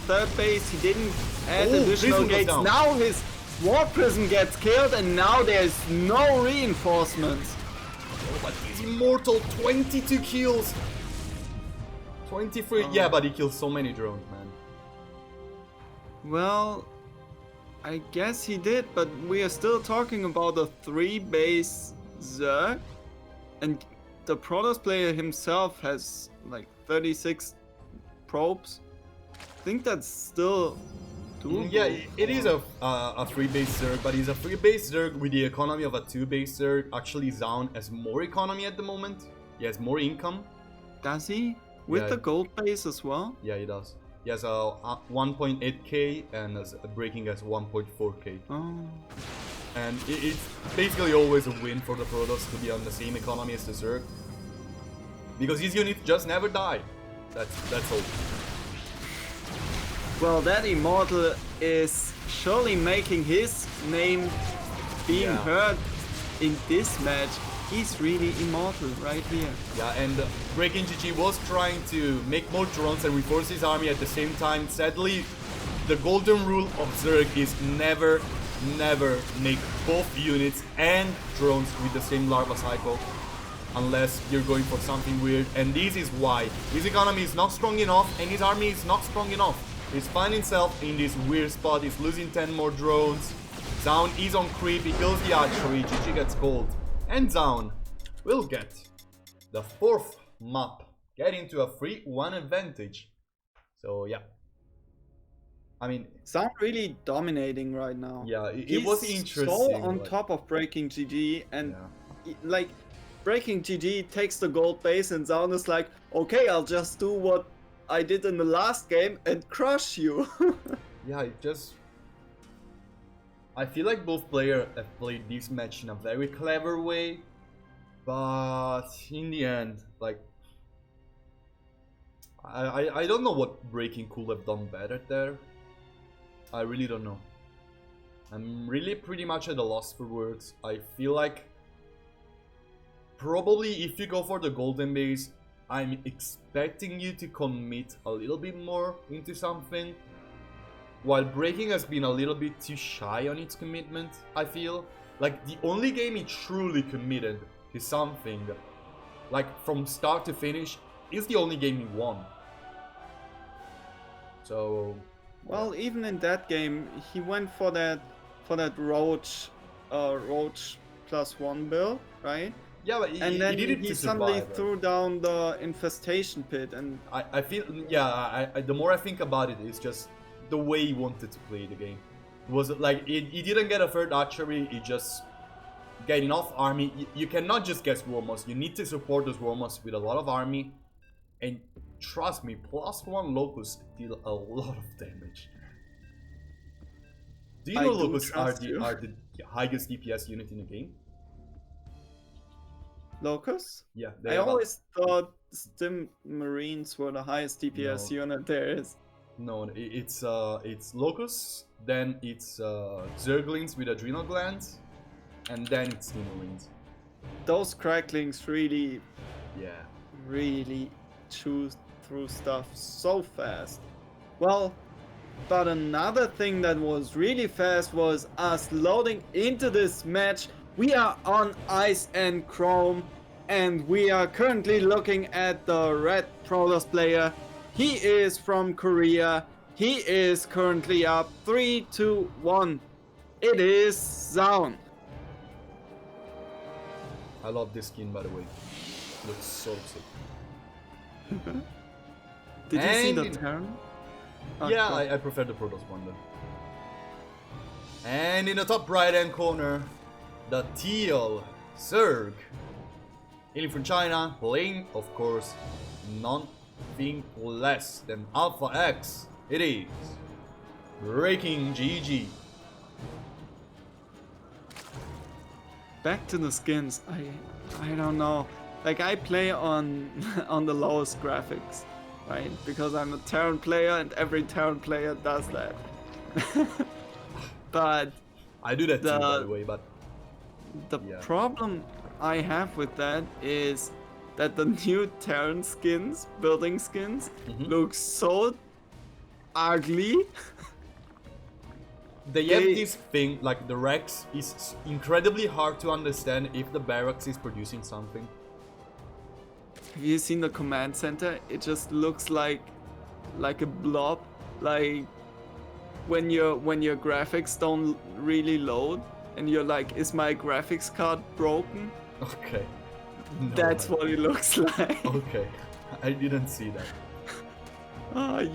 third base, he didn't add additional gates. Now his War Prison gets killed, and now there's no reinforcements. Oh, but he's immortal. 22 kills. 23. Yeah, but he kills so many drones, man. Well, I guess he did, but we are still talking about a 3-base Zerg, and the Protoss player himself has like 36 probes. I think that's still doable. Yeah, it is a 3-base Zerg, but he's a 3-base Zerg with the economy of a 2-base Zerg. Actually, Zoun has more economy at the moment. He has more income. Does he? With the gold base as well? Yeah, he does. He has a 1.8k and Breaking has 1.4k. Oh. And it's basically always a win for the Protoss to be on the same economy as the Zerg. Because his units just never die. That's all. Well, that Immortal is surely making his name being heard in this match. He's really immortal right here. Yeah, and BreakingGG was trying to make more drones and reinforce his army at the same time. Sadly, the golden rule of Zerg is never make both units and drones with the same larva cycle. Unless you're going for something weird. And this is why. His economy is not strong enough and his army is not strong enough. He's finding himself in this weird spot. He's losing 10 more drones. Zoun is on creep. He kills the archery. GG gets cold. And Zoun will get the 4th map get into a 3-1 advantage. So yeah, I mean, Zoun really dominating right now. yeah, it He's was interesting. so on like, top of BreakingGG, and yeah. like BreakingGG takes the gold base, and Zoun is like, okay, I'll just do what I did in the last game and crush you. Yeah, it just... I feel like both players have played this match in a very clever way, but in the end, like, I don't know what Breaking could have done better there. I really don't know. I'm really pretty much at a loss for words. I feel like probably if you go for the golden base, I'm expecting you to commit a little bit more into something. While Breaking has been a little bit too shy on its commitment, I feel. Like, the only game he truly committed to something, like from start to finish, is the only game he won. So... Well, even in that game, he went for that Roach +1 build, right? Yeah, but And then he did it he to suddenly survive. threw down the infestation pit, and I feel, yeah, the more I think about it, it's just the way he wanted to play the game. It was like, he didn't get a third archery, he just get enough army. You cannot just get Swarmos, you need to support those Swarmos with a lot of army. And trust me, +1 Locust deal a lot of damage. Do you know Locusts are the highest DPS unit in the game? Locust? Yeah, I always thought Stim Marines were the highest DPS unit there is. No, it's Locusts, then it's Zerglings with adrenal glands, and then it's Stim Marines. Those cracklings really, Yeah. really chew through stuff so fast. Well, but another thing that was really fast was us loading into this match. We are on Ice and Chrome, and we are currently looking at the red Protoss player. He is from Korea. He is currently up 3-1. It is Zoun. I love this skin, by the way. Looks so sick. Did you see the turn? Yeah, I prefer the Protoss one though. And in the top right hand corner, the teal Zerg. Hailing from China, playing, of course, nothing less than Alpha X. It is BreakingGG. Back to the skins. I don't know. Like, I play on on the lowest graphics, right? Because I'm a Terran player, and every Terran player does that. But I do that too, by the way. But the problem I have with that is that the new Terran skins, building skins, look so ugly. They have this thing, like the Rex is incredibly hard to understand if the barracks is producing something. Have you seen the command center? It just looks like a blob. Like when your graphics don't really load, and you're like, is my graphics card broken? Okay. No, that's what it looks like. Okay, I didn't see that.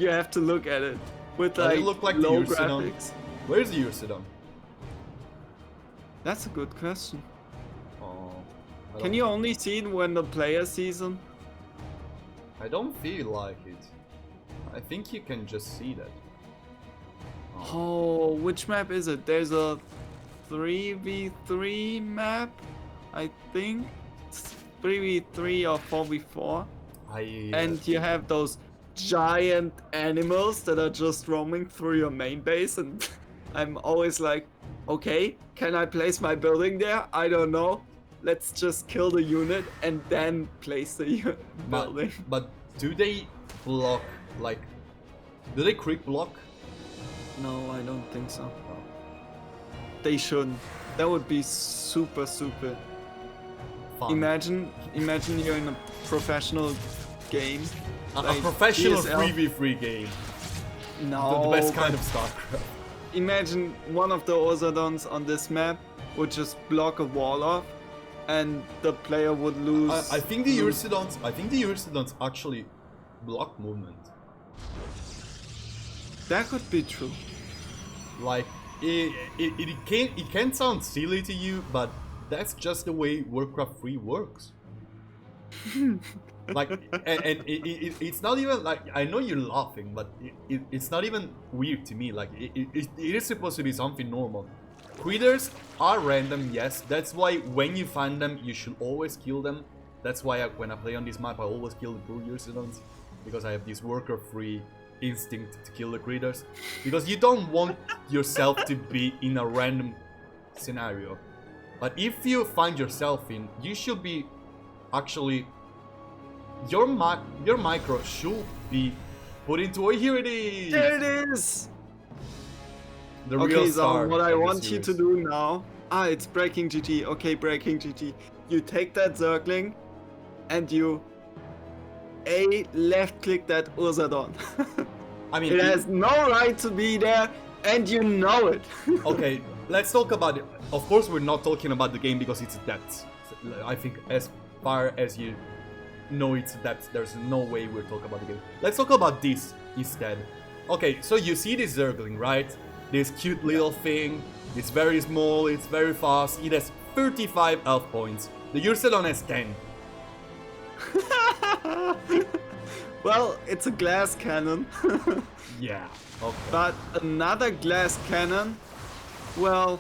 You have to look at it with Does like, it look like low the Ursidon? graphics. Where's the Ursidon? That's a good question. Oh, Can you only see it when the player sees them? I don't feel like it. I think you can just see that. Oh, which map is it? There's a 3v3 map, I think. It's 3v3 or 4v4. And you have those giant animals that are just roaming through your main base, and I'm always like, okay, can I place my building there? I don't know. Let's just kill the unit and then place the building. But do they block, like, do they quick block? No, I don't think so. They shouldn't. That would be super stupid. Fun. Imagine you're in a professional game. Like a professional PSL. 3v3 game. No. The best kind of StarCraft. Imagine one of the Ozodons on this map would just block a wall off, and the player would lose. I think the Ursidons actually block movement. That could be true. Like it can sound silly to you, but that's just the way Warcraft 3 works. Like, and it's not even like, I know you're laughing, but it's not even weird to me. Like, it is supposed to be something normal. Critters are random, yes. That's why when you find them, you should always kill them. That's why when I play on this map, I always kill the poor Ursidons, because I have this Warcraft-free instinct to kill the critters. Because you don't want yourself to be in a random scenario. But if you find yourself in, you should be actually, your micro should be put into a, here it is! There it is! The okay, real so star what I of the want you to series. do now... it's BreakingGG. Okay, BreakingGG. You take that Zergling and you left click that Ursidon. I mean, it has no right to be there, and you know it. Okay, let's talk about it. Of course, we're not talking about the game because it's depth. I think as far as you know it's depth, there's no way we're talking about the game. Let's talk about this instead. Okay, so you see this Zergling, right? This cute little thing. It's very small, it's very fast. It has 35 health points. The Ursidon has 10. Well, it's a glass cannon. Yeah, okay. But another glass cannon, well,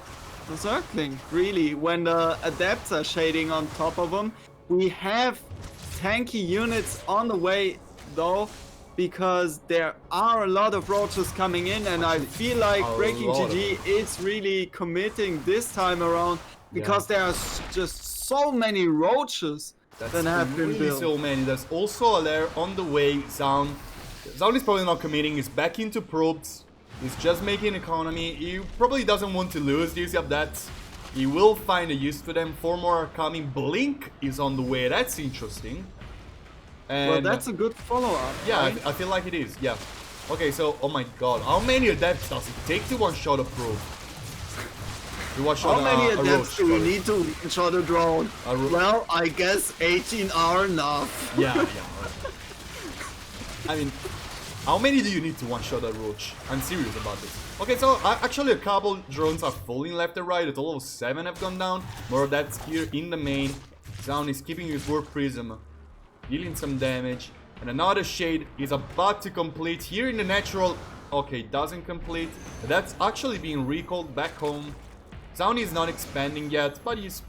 the Zergling, really, when the adepts are shading on top of them. We have tanky units on the way, though, because there are a lot of roaches coming in, and I feel like BreakingGG is really committing this time around, because there are just so many roaches that have been really built. so many. There's also a lair on the way. Zoun is probably not committing. He's back into probes. He's just making economy. He probably doesn't want to lose these adepts. He will find a use for them. 4 more are coming. Blink is on the way. That's interesting. And Well, that's a good follow-up. yeah, right? I feel like it is. Yeah. Okay, so oh my god, how many adepts does it take to one-shot a probe? To one-shot How many a adepts roach, do we sorry. need to one-shot a drone? Well, I guess 18 are enough. Yeah. Right. I mean, how many do you need to one-shot a roach? I'm serious about this. Okay, so actually a couple drones are falling left and right. A total of 7 have gone down. More of that's here in the main. Zoun is keeping his Warp Prism, dealing some damage. And another shade is about to complete here in the natural. Okay, doesn't complete. That's actually being recalled back home. Zoun is not expanding yet, but he's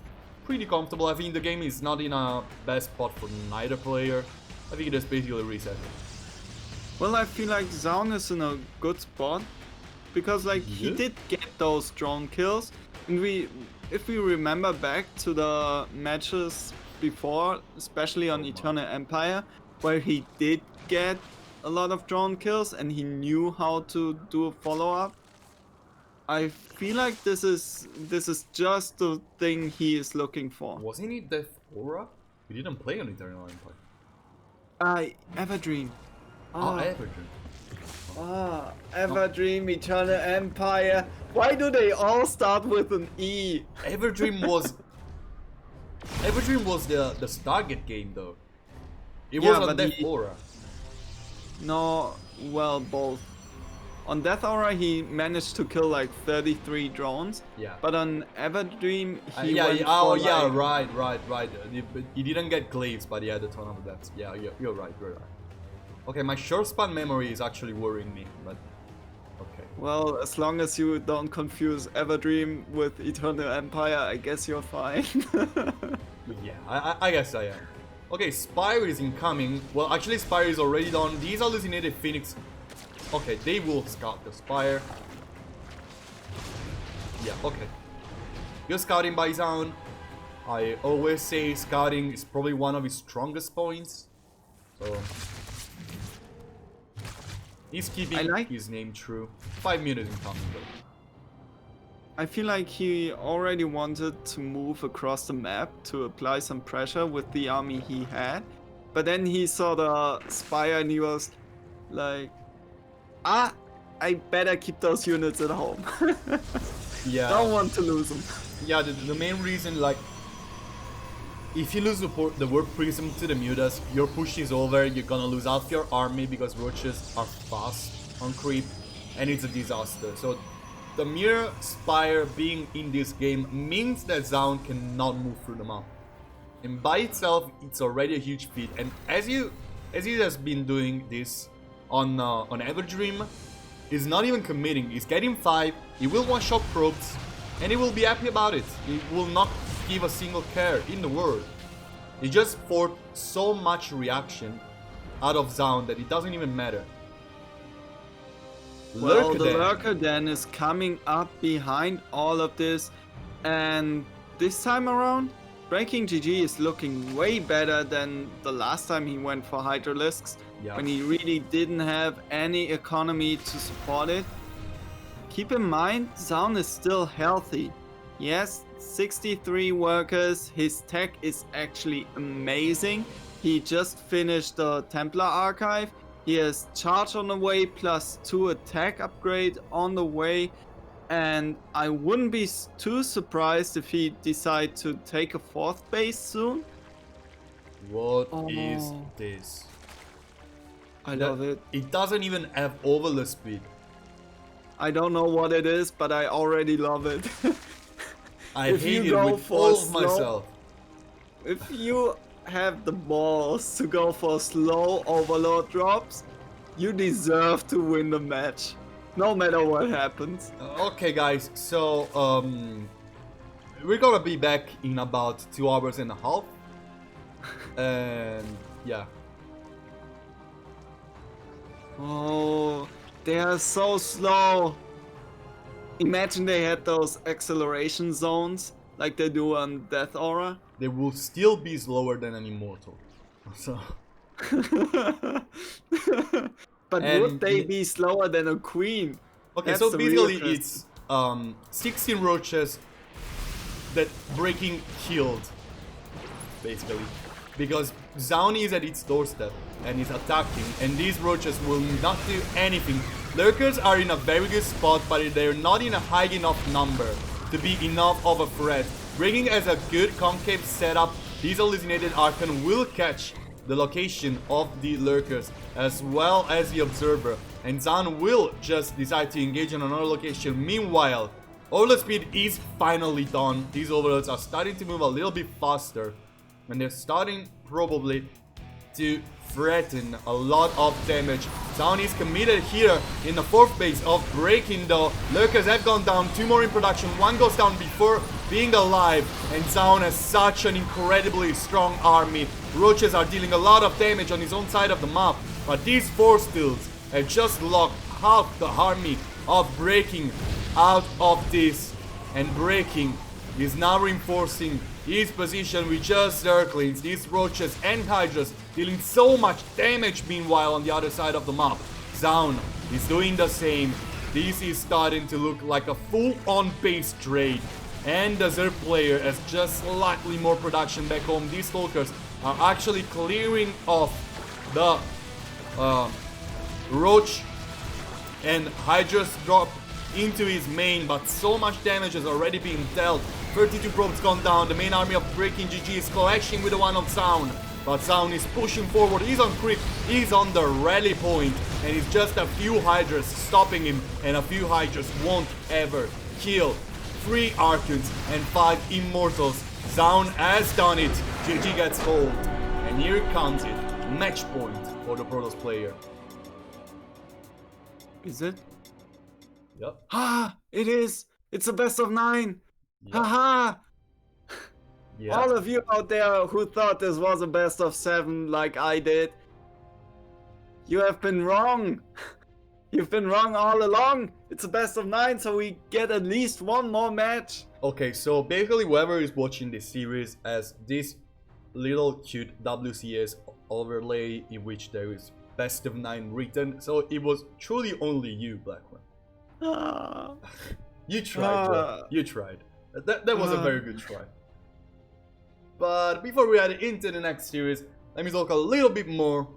pretty comfortable. I think the game is not in a best spot for neither player. I think it is basically reset. Well, I feel like Zoun is in a good spot, because like he did get those drone kills, and if we remember back to the matches before, especially on Eternal Empire, where he did get a lot of drone kills and he knew how to do a follow-up. I feel like this is just the thing he is looking for. Wasn't it Death Aura? We didn't play on Eternal Empire. Everdream. Everdream. Everdream, Eternal Empire. Why do they all start with an E? Everdream was the Stargate game though. It was on Death Aura. No, well, both. On Death Aura, he managed to kill like 33 drones. Yeah. But on Everdream, he right. He didn't get glaives, but he had a ton of that. Yeah, you're right. Okay, my short span memory is actually worrying me, but okay. Well, as long as you don't confuse Everdream with Eternal Empire, I guess you're fine. Yeah, I guess I am. Okay, Spire is incoming. Well, actually, Spire is already done. These hallucinated Phoenix. Okay, they will scout the Spire. Yeah, okay. Good scouting by Zoun. I always say scouting is probably one of his strongest points. So he's keeping his name true. 5 minutes incoming though. I feel like he already wanted to move across the map to apply some pressure with the army he had. But then he saw the Spire and he was like, I better keep those units at home. Yeah. Don't want to lose them. Yeah, the main reason, like, if you lose the word Prism to the Mutas, your push is over, you're gonna lose half your army because roaches are fast on creep, and it's a disaster. So the mere Spire being in this game means that Zoun cannot move through the map. And by itself, it's already a huge feat. And as he has been doing this on Everdream, he's not even committing. He's getting 5, he will one-shot probes, and he will be happy about it. He will not give a single care in the world. He just forced so much reaction out of Zoun that it doesn't even matter. Well, the Lurker then is coming up behind all of this, and this time around, BreakingGG is looking way better than the last time he went for Hydralisks, when he really didn't have any economy to support it. Keep in mind, Zoun is still healthy. Yes, 63 workers, his tech is actually amazing. He just finished the Templar Archive. He has charge on the way, plus 2 attack upgrade on the way. And I wouldn't be too surprised if he decides to take a 4th base soon. What is this? I love it. It doesn't even have overlap speed. I don't know what it is, but I already love it. I hate it with all of myself. If you have the balls to go for slow overload drops, you deserve to win the match, no matter what happens. Okay guys, so we're gonna be back in about 2 hours and a half. And yeah. Oh, they are so slow. Imagine they had those acceleration zones like they do on Death Aura. They will still be slower than an Immortal. So. But would they be slower than a Queen? Okay, That's so basically it's 16 roaches that Breaking killed, basically. Because Zoun is at its doorstep and is attacking, and these roaches will not do anything. Lurkers are in a very good spot, but they're not in a high enough number to be enough of a threat. Breaking has a good concave setup. These hallucinated Archon will catch the location of the Lurkers as well as the Observer, and Zoun will just decide to engage on another location. Meanwhile, overload speed is finally done. These overloads are starting to move a little bit faster, and they're starting probably to threaten a lot of damage. Zoun is committed here in the 4th base of Breaking though. Lurkers have gone down, 2 more in production, 1 goes down before being alive, and Zoun has such an incredibly strong army. Roaches are dealing a lot of damage on his own side of the map, but these force fields have just locked half the army of Breaking out of this, and Breaking is now reinforcing his position with just Zerglings, these roaches and hydras dealing so much damage. Meanwhile, on the other side of the map, Zoun is doing the same. This is starting to look like a full-on base trade, and the Zerg player has just slightly more production back home. These Stalkers are actually clearing off the roach and hydras drop into his main, but so much damage has already been dealt. 32 probes gone down. The main army of BreakingGG is clashing with the one of Zoun, but Zoun is pushing forward. He's on creep, he's on the rally point, and it's just a few hydras stopping him, and a few hydras won't ever kill 3 Archons and 5 Immortals. Zoun has done it. GG gets hold, and here comes it. Match point for the Protoss player. Is it? Yep. Ah, it is. It's a best of 9. Yep. Haha. Yeah. All of you out there who thought this was a best of 7 like I did, you have been wrong. You've been wrong all along. It's a best of 9, so we get at least 1 more match. Okay, so basically whoever is watching this series has this little cute WCS overlay in which there is best of 9 written, so it was truly only you, Blackman. Ah. You tried, bro. You tried. That was a very good try. But before we head into the next series, let me talk a little bit more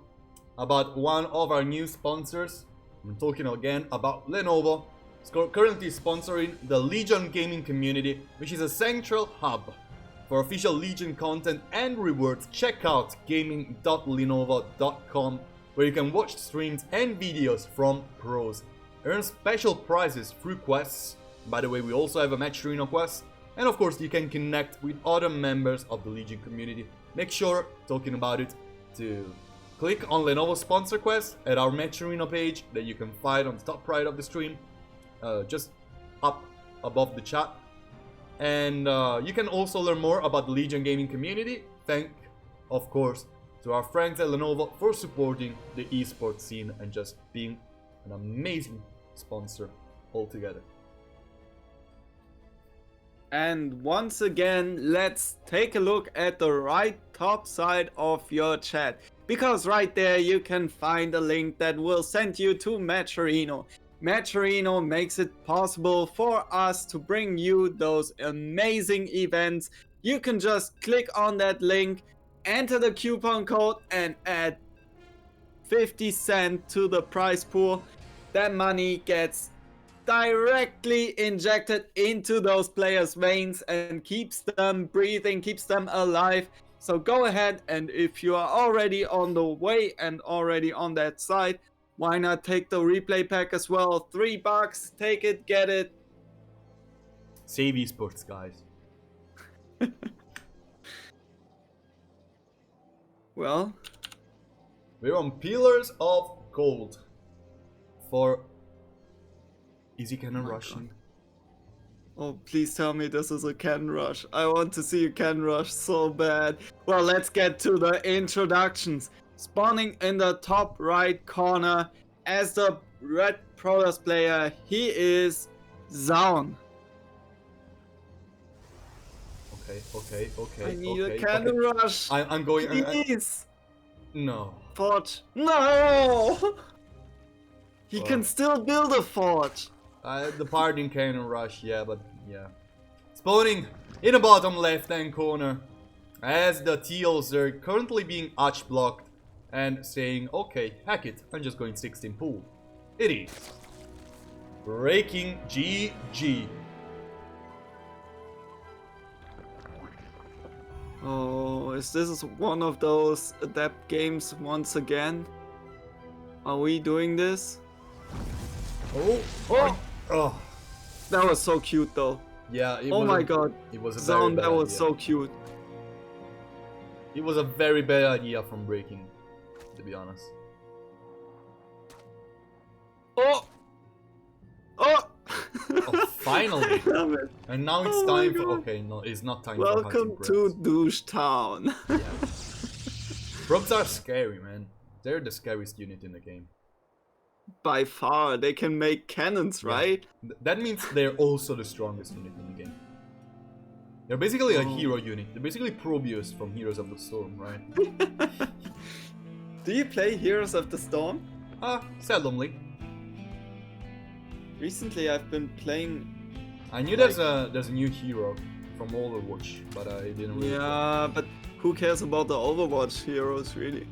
about one of our new sponsors. I'm talking again about Lenovo. It's currently sponsoring the Legion gaming community, which is a central hub For official Legion content and rewards, check out gaming.lenovo.com, where you can watch streams and videos from pros, earn special prizes through quests. By the way, we also have a Match Arena quest, and of course you can connect with other members of the Legion community. Make sure, talking about it, to click on Lenovo sponsor quest at our Match Arena page that you can find on the top right of the stream, just up above the chat. And you can also learn more about the Legion gaming community. Thank, of course, to our friends at Lenovo for supporting the esports scene and just being an amazing sponsor altogether. And once again, let's take a look at the right top side of your chat, because right there you can find a link that will send you to Match Arena. Match Arena makes it possible for us to bring you those amazing events. You can just click on that link, enter the coupon code, and add 50 cents to the prize pool. That money gets directly injected into those players' veins and keeps them breathing, keeps them alive. So go ahead, and if you are already on the way and already on that side, why not take the replay pack as well? $3, take it, get it. Save esports, guys. Well, we're on Pillars of Gold for Easy Cannon Rushing. Oh, please tell me this is a cannon rush. I want to see a cannon rush so bad. Well, let's get to the introductions. Spawning in the top right corner as the red Protoss player, he is Zoun. Okay. I need a cannon rush. I'm going. Please. No. Forge. No! He can still build a forge. The parting cannon rush, yeah, but yeah. Spawning in the bottom left-hand corner as the teals are currently being arch blocked and saying, okay, heck it, I'm just going 16 pool. It is BreakingGG. Oh, is this one of those adapt games once again? Are we doing this? Oh. That was so cute though. Yeah. Oh my god. It was a Zoun, that was idea. so cute. It was a very bad idea from Breaking, to be honest. Oh! Oh, finally! And now it's time for... Okay, no, it's not time Welcome for Welcome to Douche Town. Yeah. Probs are scary, man. They're the scariest unit in the game. By far, they can make cannons, right? That means they're also the strongest unit in the game. They're basically a hero unit. They're basically Probius from Heroes of the Storm, right? Do you play Heroes of the Storm? Seldomly. Recently I've been playing... I knew there's a new hero from Overwatch, but I didn't really Yeah, but who cares about the Overwatch heroes, really?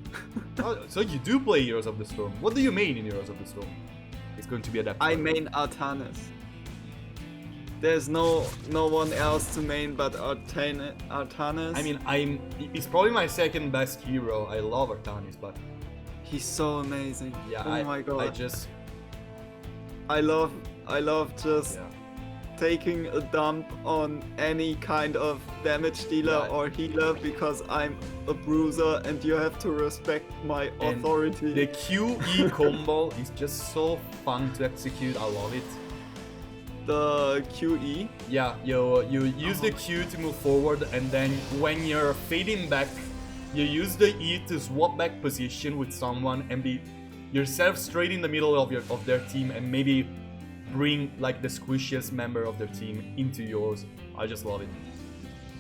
So you do play Heroes of the Storm. What do you main in Heroes of the Storm? It's going to be adapted. I main Artanis. There's no one else to main but Artanis. I mean, he's probably my second best hero. I love Artanis, but he's so amazing. Yeah, oh my god. I love just taking a dump on any kind of damage dealer or healer because I'm a bruiser and you have to respect my authority. The QE combo is just so fun to execute. I love it. The QE? Yeah, you use the Q to move forward, and then when you're fading back, you use the E to swap back position with someone and be yourself straight in the middle of their team and maybe bring like the squishiest member of their team into yours. I just love it.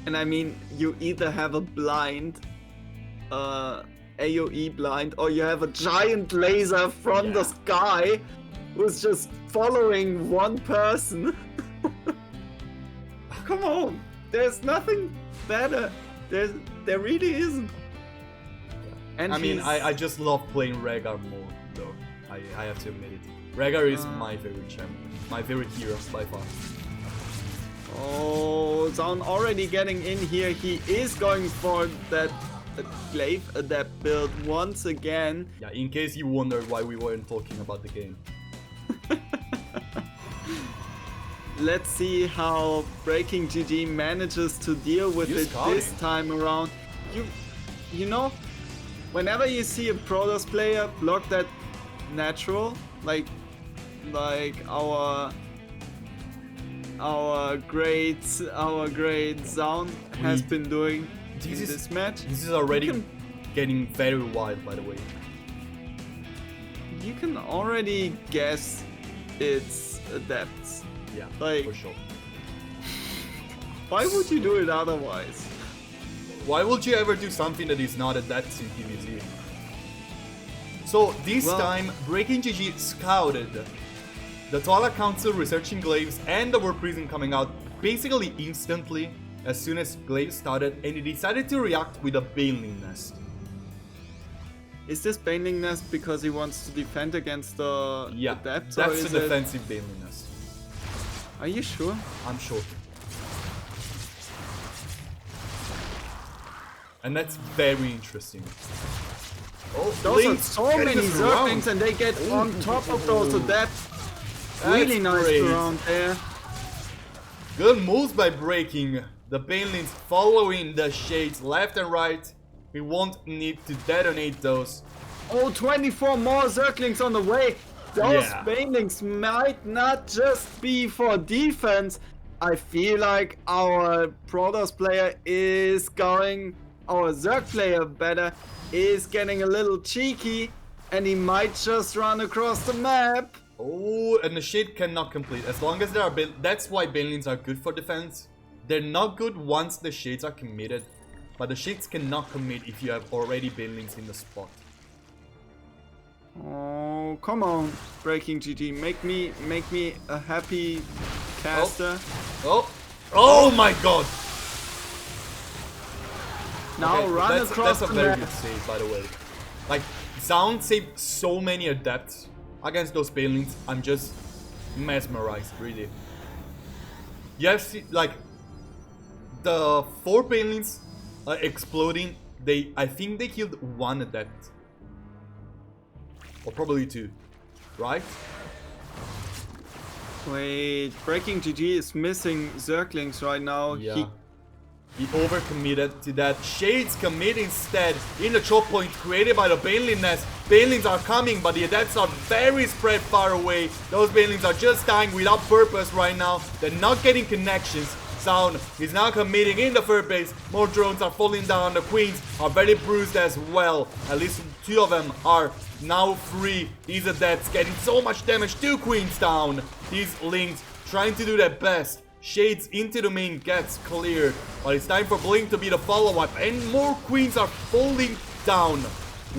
And I mean, you either have a blind, AoE blind, or you have a giant laser from the sky who's just following one person. Come on, there's nothing better. There really isn't. And I mean, I just love playing Rhaegar more, though. I have to admit it. Rhaegar is my favorite champion, my favorite hero by far. Oh, Zoun already getting in here. He is going for that glaive adept build once again. Yeah, in case you wondered why we weren't talking about the game. Let's see how BreakingGG manages to deal with it this time around. You know, whenever you see a Protoss player block that natural, like our great Zoun has been doing in this match. This is already getting very wild, by the way. You can already guess its adepts. Yeah, like, for sure. Why would you do it otherwise? Why would you ever do something that is not adepts in PvZ? So this time, BreakingGG scouted the Twilight Council researching glaives and the Warp Prism coming out basically instantly as soon as glaives started, and he decided to react with a Baneling Nest. Is this Baneling Nest because he wants to defend against the adepts? Yeah, that's a defensive Baneling Nest. Are you sure? I'm sure. And that's very interesting. Oh, those are so many Zerglings and they get on top of those adepts. Really nice round there. Good moves by Breaking. The Banelings following the shades left and right. We won't need to detonate those. Oh, 24 more Zerglings on the way. Those Banelings might not just be for defense. I feel like our Protoss player is going, our Zerg player better, is getting a little cheeky and he might just run across the map. Oh, and the shade cannot complete. As long as there are that's why Banelings are good for defense. They're not good once the shades are committed, but the shades cannot commit if you have already Banelings in the spot. Oh, come on, BreakingGG, make me a happy caster. Oh my god! Now run across the map. That's a very good save, by the way. Like, Zoun saved so many adepts against those Banelings. I'm just mesmerized, really. Yes, like, the 4 Banelings exploding, I think they killed 1 adept. Or probably 2, right? Wait, BreakingGG is missing Zerglings right now. Yeah. He overcommitted to that. Shades commit instead in the choke point created by the Baneling Nest. Banelings are coming, but the adepts are very spread far away. Those Banelings are just dying without purpose right now. They're not getting connections. Zoun is now committing in the third base. More drones are falling down. The queens are very bruised as well. At least 2 of them are now free. These adepts getting so much damage. 2 queens down. These lings trying to do their best. Shades into the main gets cleared, but it's time for Blink to be the follow-up, and more queens are falling down.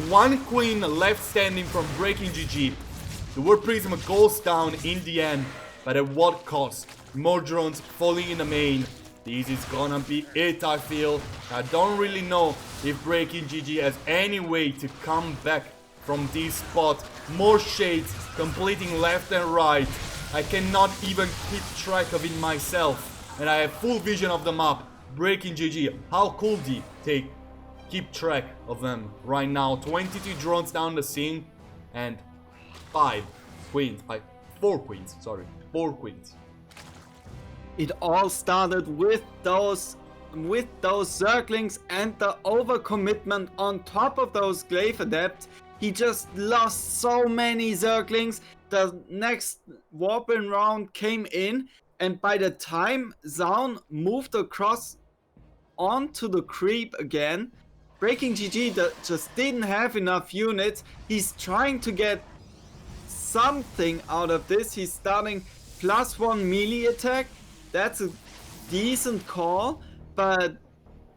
1 queen left standing from BreakingGG. The Warp Prism goes down in the end, but at what cost? More drones falling in the main. This is gonna be it, I feel. I don't really know if BreakingGG has any way to come back from this spot. More shades completing left and right. I cannot even keep track of it myself, and I have full vision of the map. BreakingGG, how could he keep track of them right now? 22 drones down the scene, and 4 queens, sorry, 4 queens. It all started with those Zerglings and the overcommitment on top of those Glaive Adepts. He just lost so many Zerglings. The next warping round came in, and by the time Zoun moved across onto the creep again, BreakingGG just didn't have enough units. He's trying to get something out of this. He's starting +1 melee attack. That's a decent call, but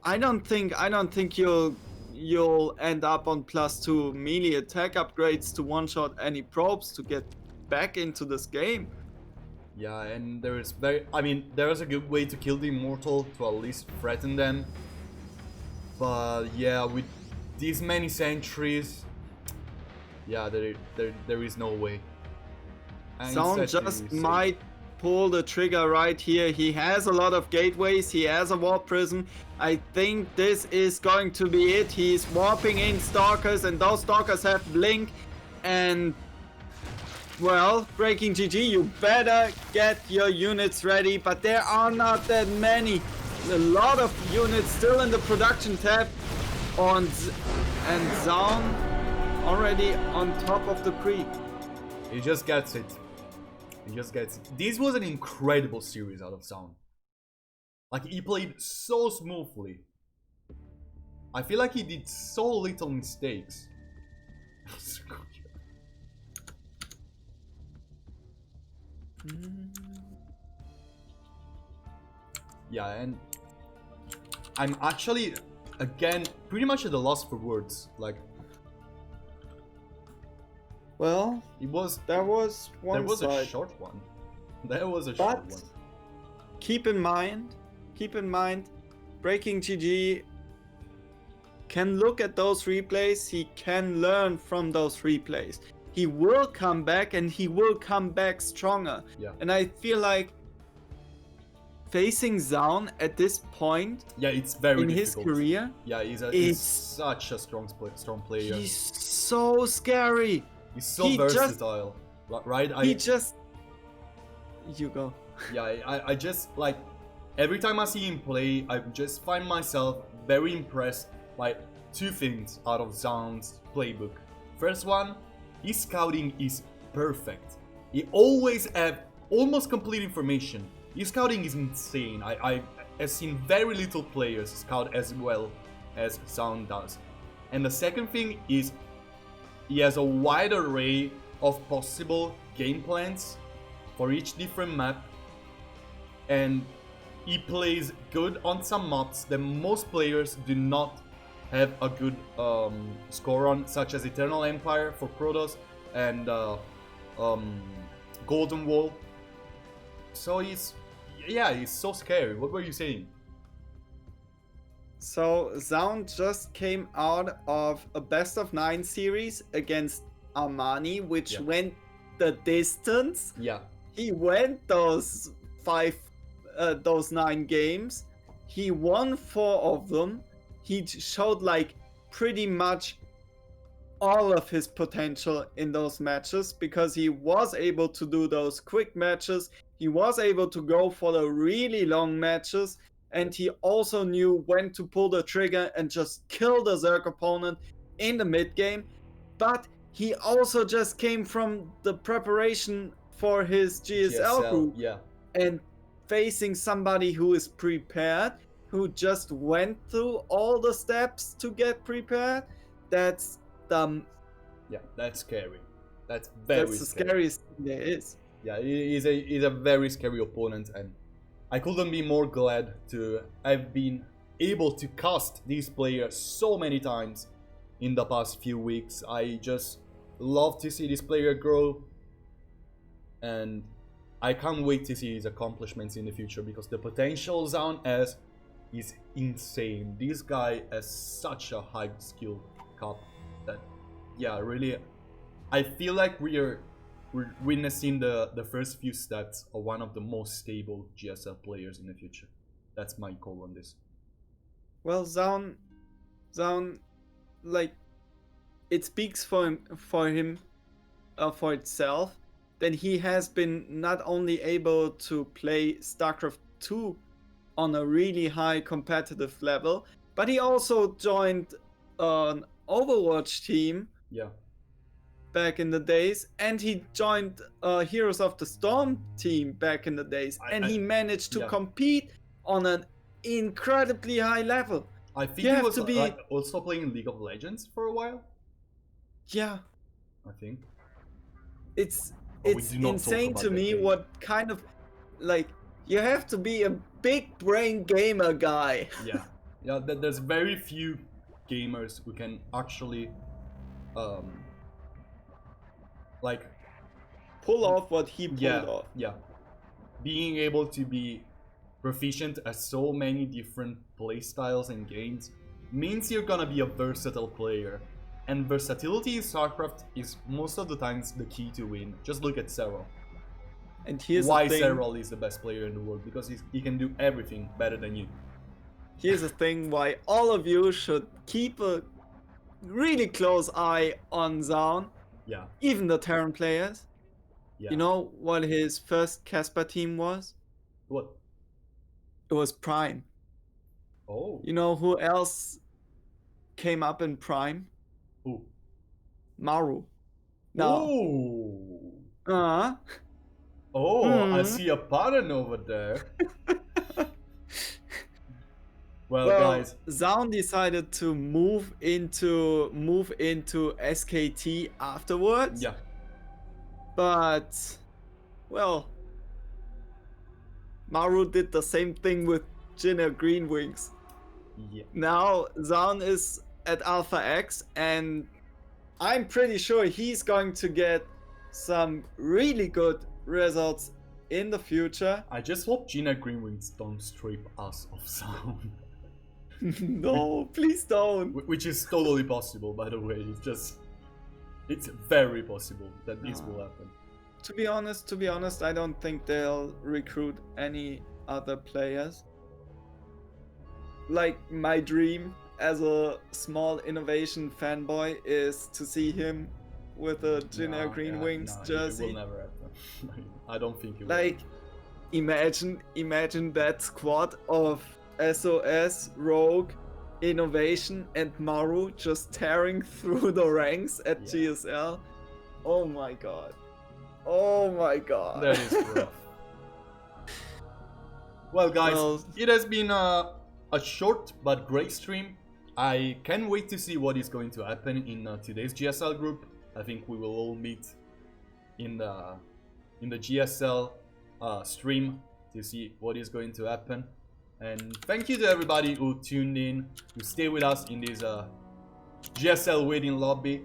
I don't think you'll end up on +2 melee attack upgrades to one-shot any probes to get back into this game. Yeah, and there is a good way to kill the Immortal to at least threaten them. But yeah, with these many sentries, yeah, there is no way. Zoun just might pull the trigger right here. He has a lot of gateways. He has a warp prism. I think this is going to be it. He's warping in stalkers, and those stalkers have blink. And well, BreakingGG, you better get your units ready, but there are not that many. A lot of units still in the production tab and Zoun already on top of the creek. He just gets it. He just gets it. This was an incredible series out of Zoun. Like, he played so smoothly. I feel like he did so little mistakes. Yeah, and I'm actually, again, pretty much at a loss for words. Like, well, it was. There was a short one. There was a short one. Keep in mind, BreakingGG can look at those replays. He can learn from those replays. He will come back, and he will come back stronger. Yeah. And I feel like facing Zoun at this point, yeah, it's very in difficult. his career, yeah, he's such a strong player. He's so scary. He's so versatile, right? You go. Yeah, I just, like, every time I see him play, I just find myself very impressed by two things out of Zoun's playbook. First one, his scouting is perfect. He always have almost complete information. His scouting is insane. I've seen very little players scout as well as Zoun does. And the second thing is, he has a wide array of possible game plans for each different map, and he plays good on some maps that most players do not have a good score on, such as Eternal Empire for Protoss and Golden Wall. So he's so scary. What were you saying? So Zoun just came out of a best of 9 series against Armani, which went the distance. Yeah. He went those 9 games. He won 4 of them. He showed like pretty much all of his potential in those matches, because he was able to do those quick matches. He was able to go for the really long matches. And he also knew when to pull the trigger and just kill the Zerg opponent in the mid game. But he also just came from the preparation for his GSL group. Yeah. And facing somebody who is prepared, who just went through all the steps to get prepared, that's yeah, that's scary. That's very the scariest thing there is. Yeah, he's a very scary opponent, and I couldn't be more glad to have been able to cast these players so many times in the past few weeks. I just love to see this player grow, and I can't wait to see his accomplishments in the future, because the potential Zoun has is insane. This guy has such a high skill cap that, yeah, really, I feel like we're witnessing the first few steps of one of the most stable GSL players in the future. That's my call on this. Well, Zoun, like, it speaks for itself that he has been not only able to play StarCraft 2 on a really high competitive level, but he also joined an Overwatch team. Yeah. Back in the days, and he joined Heroes of the Storm team back in the days, and he managed to compete on an incredibly high level. I think he was like also playing League of Legends for a while. Yeah, I think it's insane to me what kind of, like, you have to be a big brain gamer guy. Yeah, there's very few gamers who can actually like pull off what he pulled off. Yeah, being able to be proficient at so many different playstyles and games means you're gonna be a versatile player, and versatility in StarCraft is most of the times the key to win. Just look at Zero. And here's why the thing. Serral is the best player in the world, because he can do everything better than you. Here's the thing why all of you should keep a really close eye on Zoun. Yeah. Even the Terran players. Yeah. You know what his first Casper team was? What? It was Prime. Oh. You know who else came up in Prime? Who? Maru. Now. Oh. Uh-huh. Oh, I see a pattern over there. Well, guys, Zoun decided to move into SKT afterwards. yeah. But well, Maru did the same thing with Jinner Green Wings. Yeah. Now Zoun is at Alpha X, and I'm pretty sure he's going to get some really good results in the future. I just hope Gina Greenwings don't strip us of sound. No, please don't. Which is totally possible, by the way. It's very possible that this will happen. To be honest, I don't think they'll recruit any other players. Like, my dream as a small innovation fanboy is to see him with a Jinner Green Wings jersey. It will never happen. I don't think it will. Like, imagine that squad of SOS, Rogue, Innovation, and Maru just tearing through the ranks at GSL. Oh my god. Oh my god. That is rough. Well, guys, it has been a short but great stream. I can't wait to see what is going to happen in today's GSL group. I think we will all meet in the GSL stream to see what is going to happen. And thank you to everybody who tuned in, who stayed with us in this GSL waiting lobby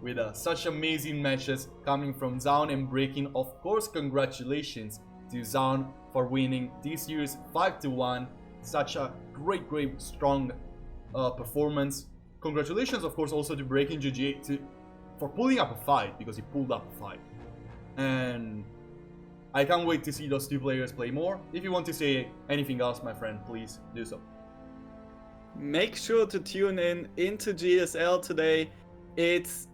with such amazing matches coming from Zoun and Breaking. Of course, congratulations to Zoun for winning this year's 5-1. Such a great, strong performance. Congratulations, of course, also to BreakingGG for pulling up a fight, because he pulled up a fight. And I can't wait to see those two players play more. If you want to say anything else, my friend, please do so. Make sure to tune in into GSL today. It's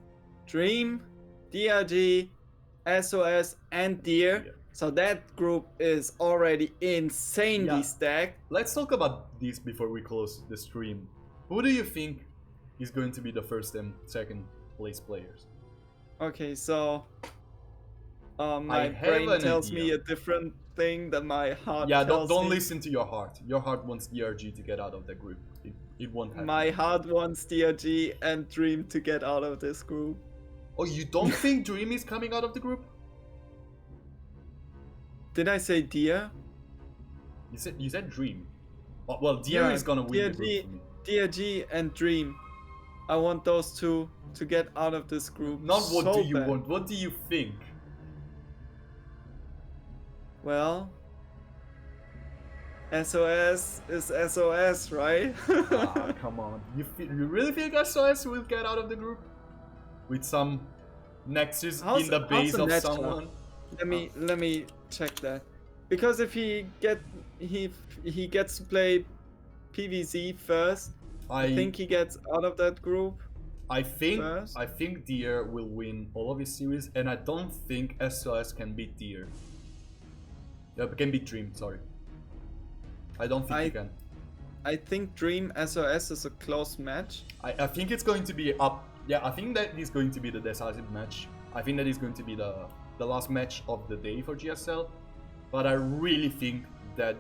Dream, DRG, SOS, and Deer. Yeah. So that group is already insanely stacked. Let's talk about this before we close the stream. Who do you think is going to be the first and second place players? Okay, so my brain tells me a different thing than my heart tells me. Yeah, don't listen to your heart. Your heart wants DRG to get out of the group. It won't happen. My heart wants DRG and Dream to get out of this group. Oh, you don't think Dream is coming out of the group? Did I say Deer? You said Dream. Oh, well, Deer is gonna win the group for me. DRG and Dream. I want those two to get out of this group. Not what do you want, what do you think? Well, SOS is SOS, right? Come on. You really think SOS will get out of the group? With some Nexus in the base of someone? Let me check that. Because if he gets to play PvZ first, I think he gets out of that group. I think Deer will win all of his series, and I don't think SOS can beat Deer. Can beat Dream, sorry. I don't think he can. I think Dream SOS is a close match. I think it's going to be up. Yeah, I think that is going to be the decisive match. I think that is going to be the last match of the day for GSL. But I really think that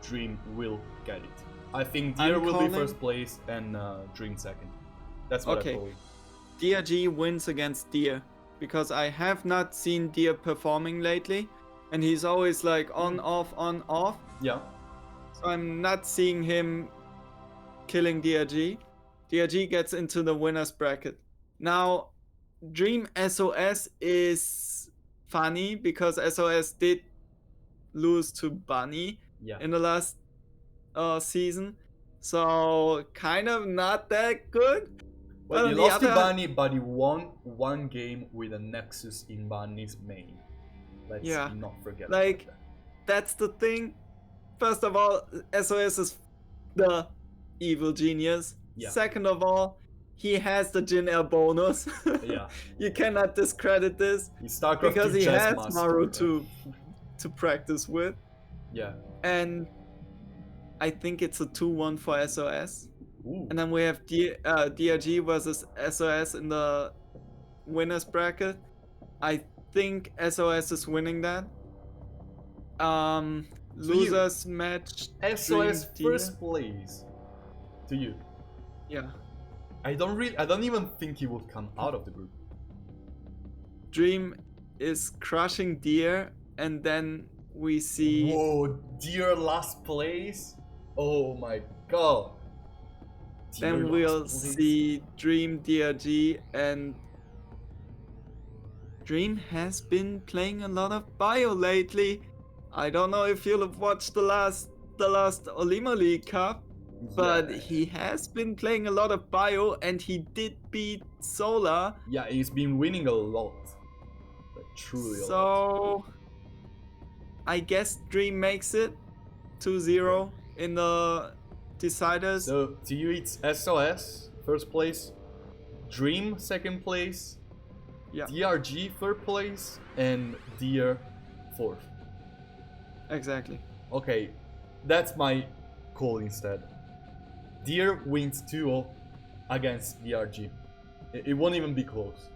Dream will get it. I think Deer will be first place and Dream second. That's what I call it. DRG wins against Deer, because I have not seen Deer performing lately, and he's always like on, off, on, off. Yeah. So I'm not seeing him killing DRG. DRG gets into the winner's bracket. Now, Dream SOS is funny because SOS did lose to Bunny in the last season. So kind of not that good. Well, he lost to Bunny, but he won one game with a Nexus in Bunny's main. Let's Yeah. not forget Like, about that. that's the thing. First of all, SOS is the evil genius. Yeah. Second of all, he has the Jin Air bonus. Yeah. You cannot discredit this He's StarCraft because 2 he chess has master. Maru to practice with. Yeah. And I think it's a 2-1 for SOS. Ooh. And then we have DRG versus SOS in the winners bracket. I think SOS is winning that. Losers match. SOS Dream first place to you. Yeah. I don't even think he would come out of the group. Dream is crushing Deer, and then we see. Whoa, Deer last place? Oh my god. Then Deer we'll last place? see Dream DRG, and Dream has been playing a lot of bio lately. I don't know if you'll have watched the last Olima League Cup, but Yeah. he has been playing a lot of bio, and he did beat Solar. Yeah, he's been winning a lot. Like, truly a lot. So I guess Dream makes it 2-0 in the deciders. So to you it's SOS first place, Dream second place, Yeah, DRG third place, and Deer fourth. exactly. Okay, that's my call instead. Deer wins 2-0 against DRG. It won't even be close.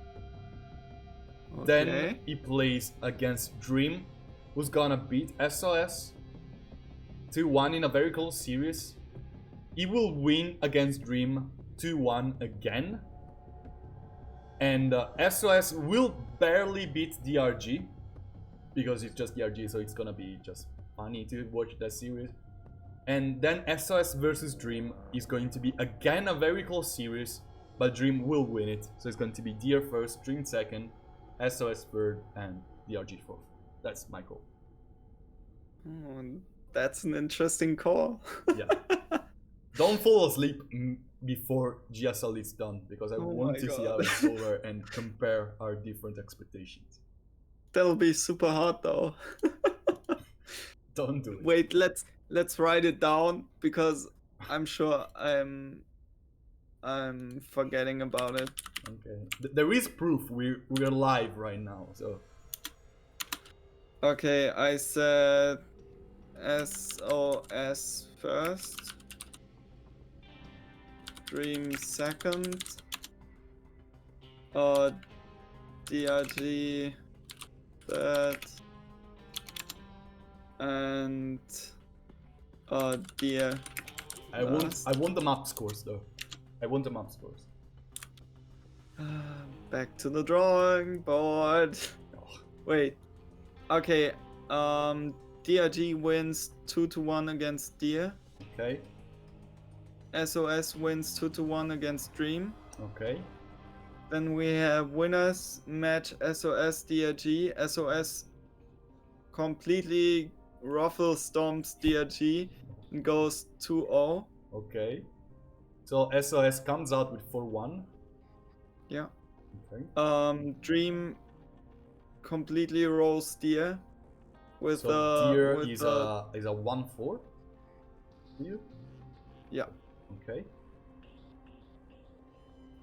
Okay. Then he plays against Dream, who's gonna beat SOS 2-1 in a very close series. He will win against Dream 2-1 again. And SOS will barely beat DRG, because it's just DRG, so it's gonna be just funny to watch that series. And then SOS versus Dream is going to be again a very close series, but Dream will win it. So it's going to be Deer first, Dream second, SOS third, and DRG fourth. That's my call. Oh, that's an interesting call. Yeah. Don't fall asleep before GSL is done, because I Oh want my to see God. how it's over and compare our different expectations. That'll be super hard though. Don't do it. Wait, let's write it down because I'm sure I'm forgetting about it. Okay. There is proof. We're live right now, so. Okay, I said SOS first, Dream second, DRG third, and Deer. I want the map scores though. I want the map scores. Back to the drawing board. Oh, Wait. Okay. DRG wins 2-1 against Deer. okay. SOS wins 2-1 against Dream. Okay. Then we have winners match SOS DRG. SOS completely ruffle stomps DRG and goes 2-0. Okay. So SOS comes out with 4-1. Yeah. Okay. Dream completely rolls Deer with So Deer with is a 1-4. You? yeah. Okay.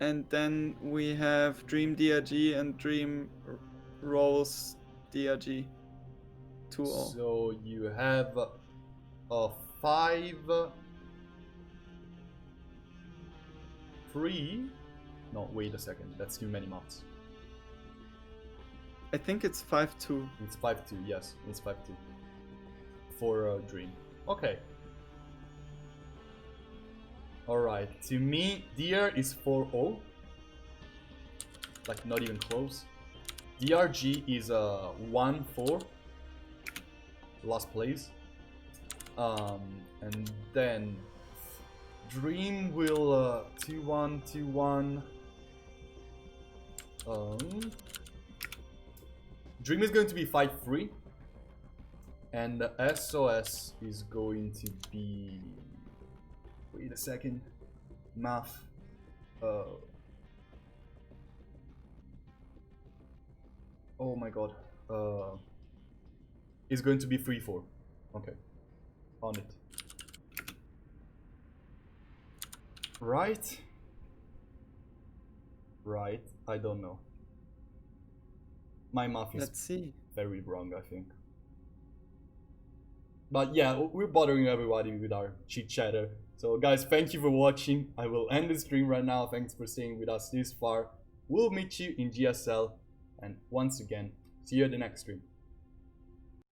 And then we have Dream DRG and Dream rolls DRG 2-0. So you have a 5-3. No, wait a second. That's too many maps. I think it's 5-2. It's 5-2. Yes, it's 5-2 for Dream. Okay. Alright, to me, Deer is 4-0. Like, not even close. DRG is 1-4. Last place. And then Dream will 2-1, 2-1. Dream is going to be 5-3. And SOS is going to be... Wait a second. Math. Oh my god. is going to be 3-4. Okay. On it. Right? Right. I don't know. My math is Let's see. very wrong, I think. But yeah, we're bothering everybody with our chit chatter. So guys, thank you for watching. I will end the stream right now. Thanks for staying with us this far. We'll meet you in GSL. And once again, see you at the next stream.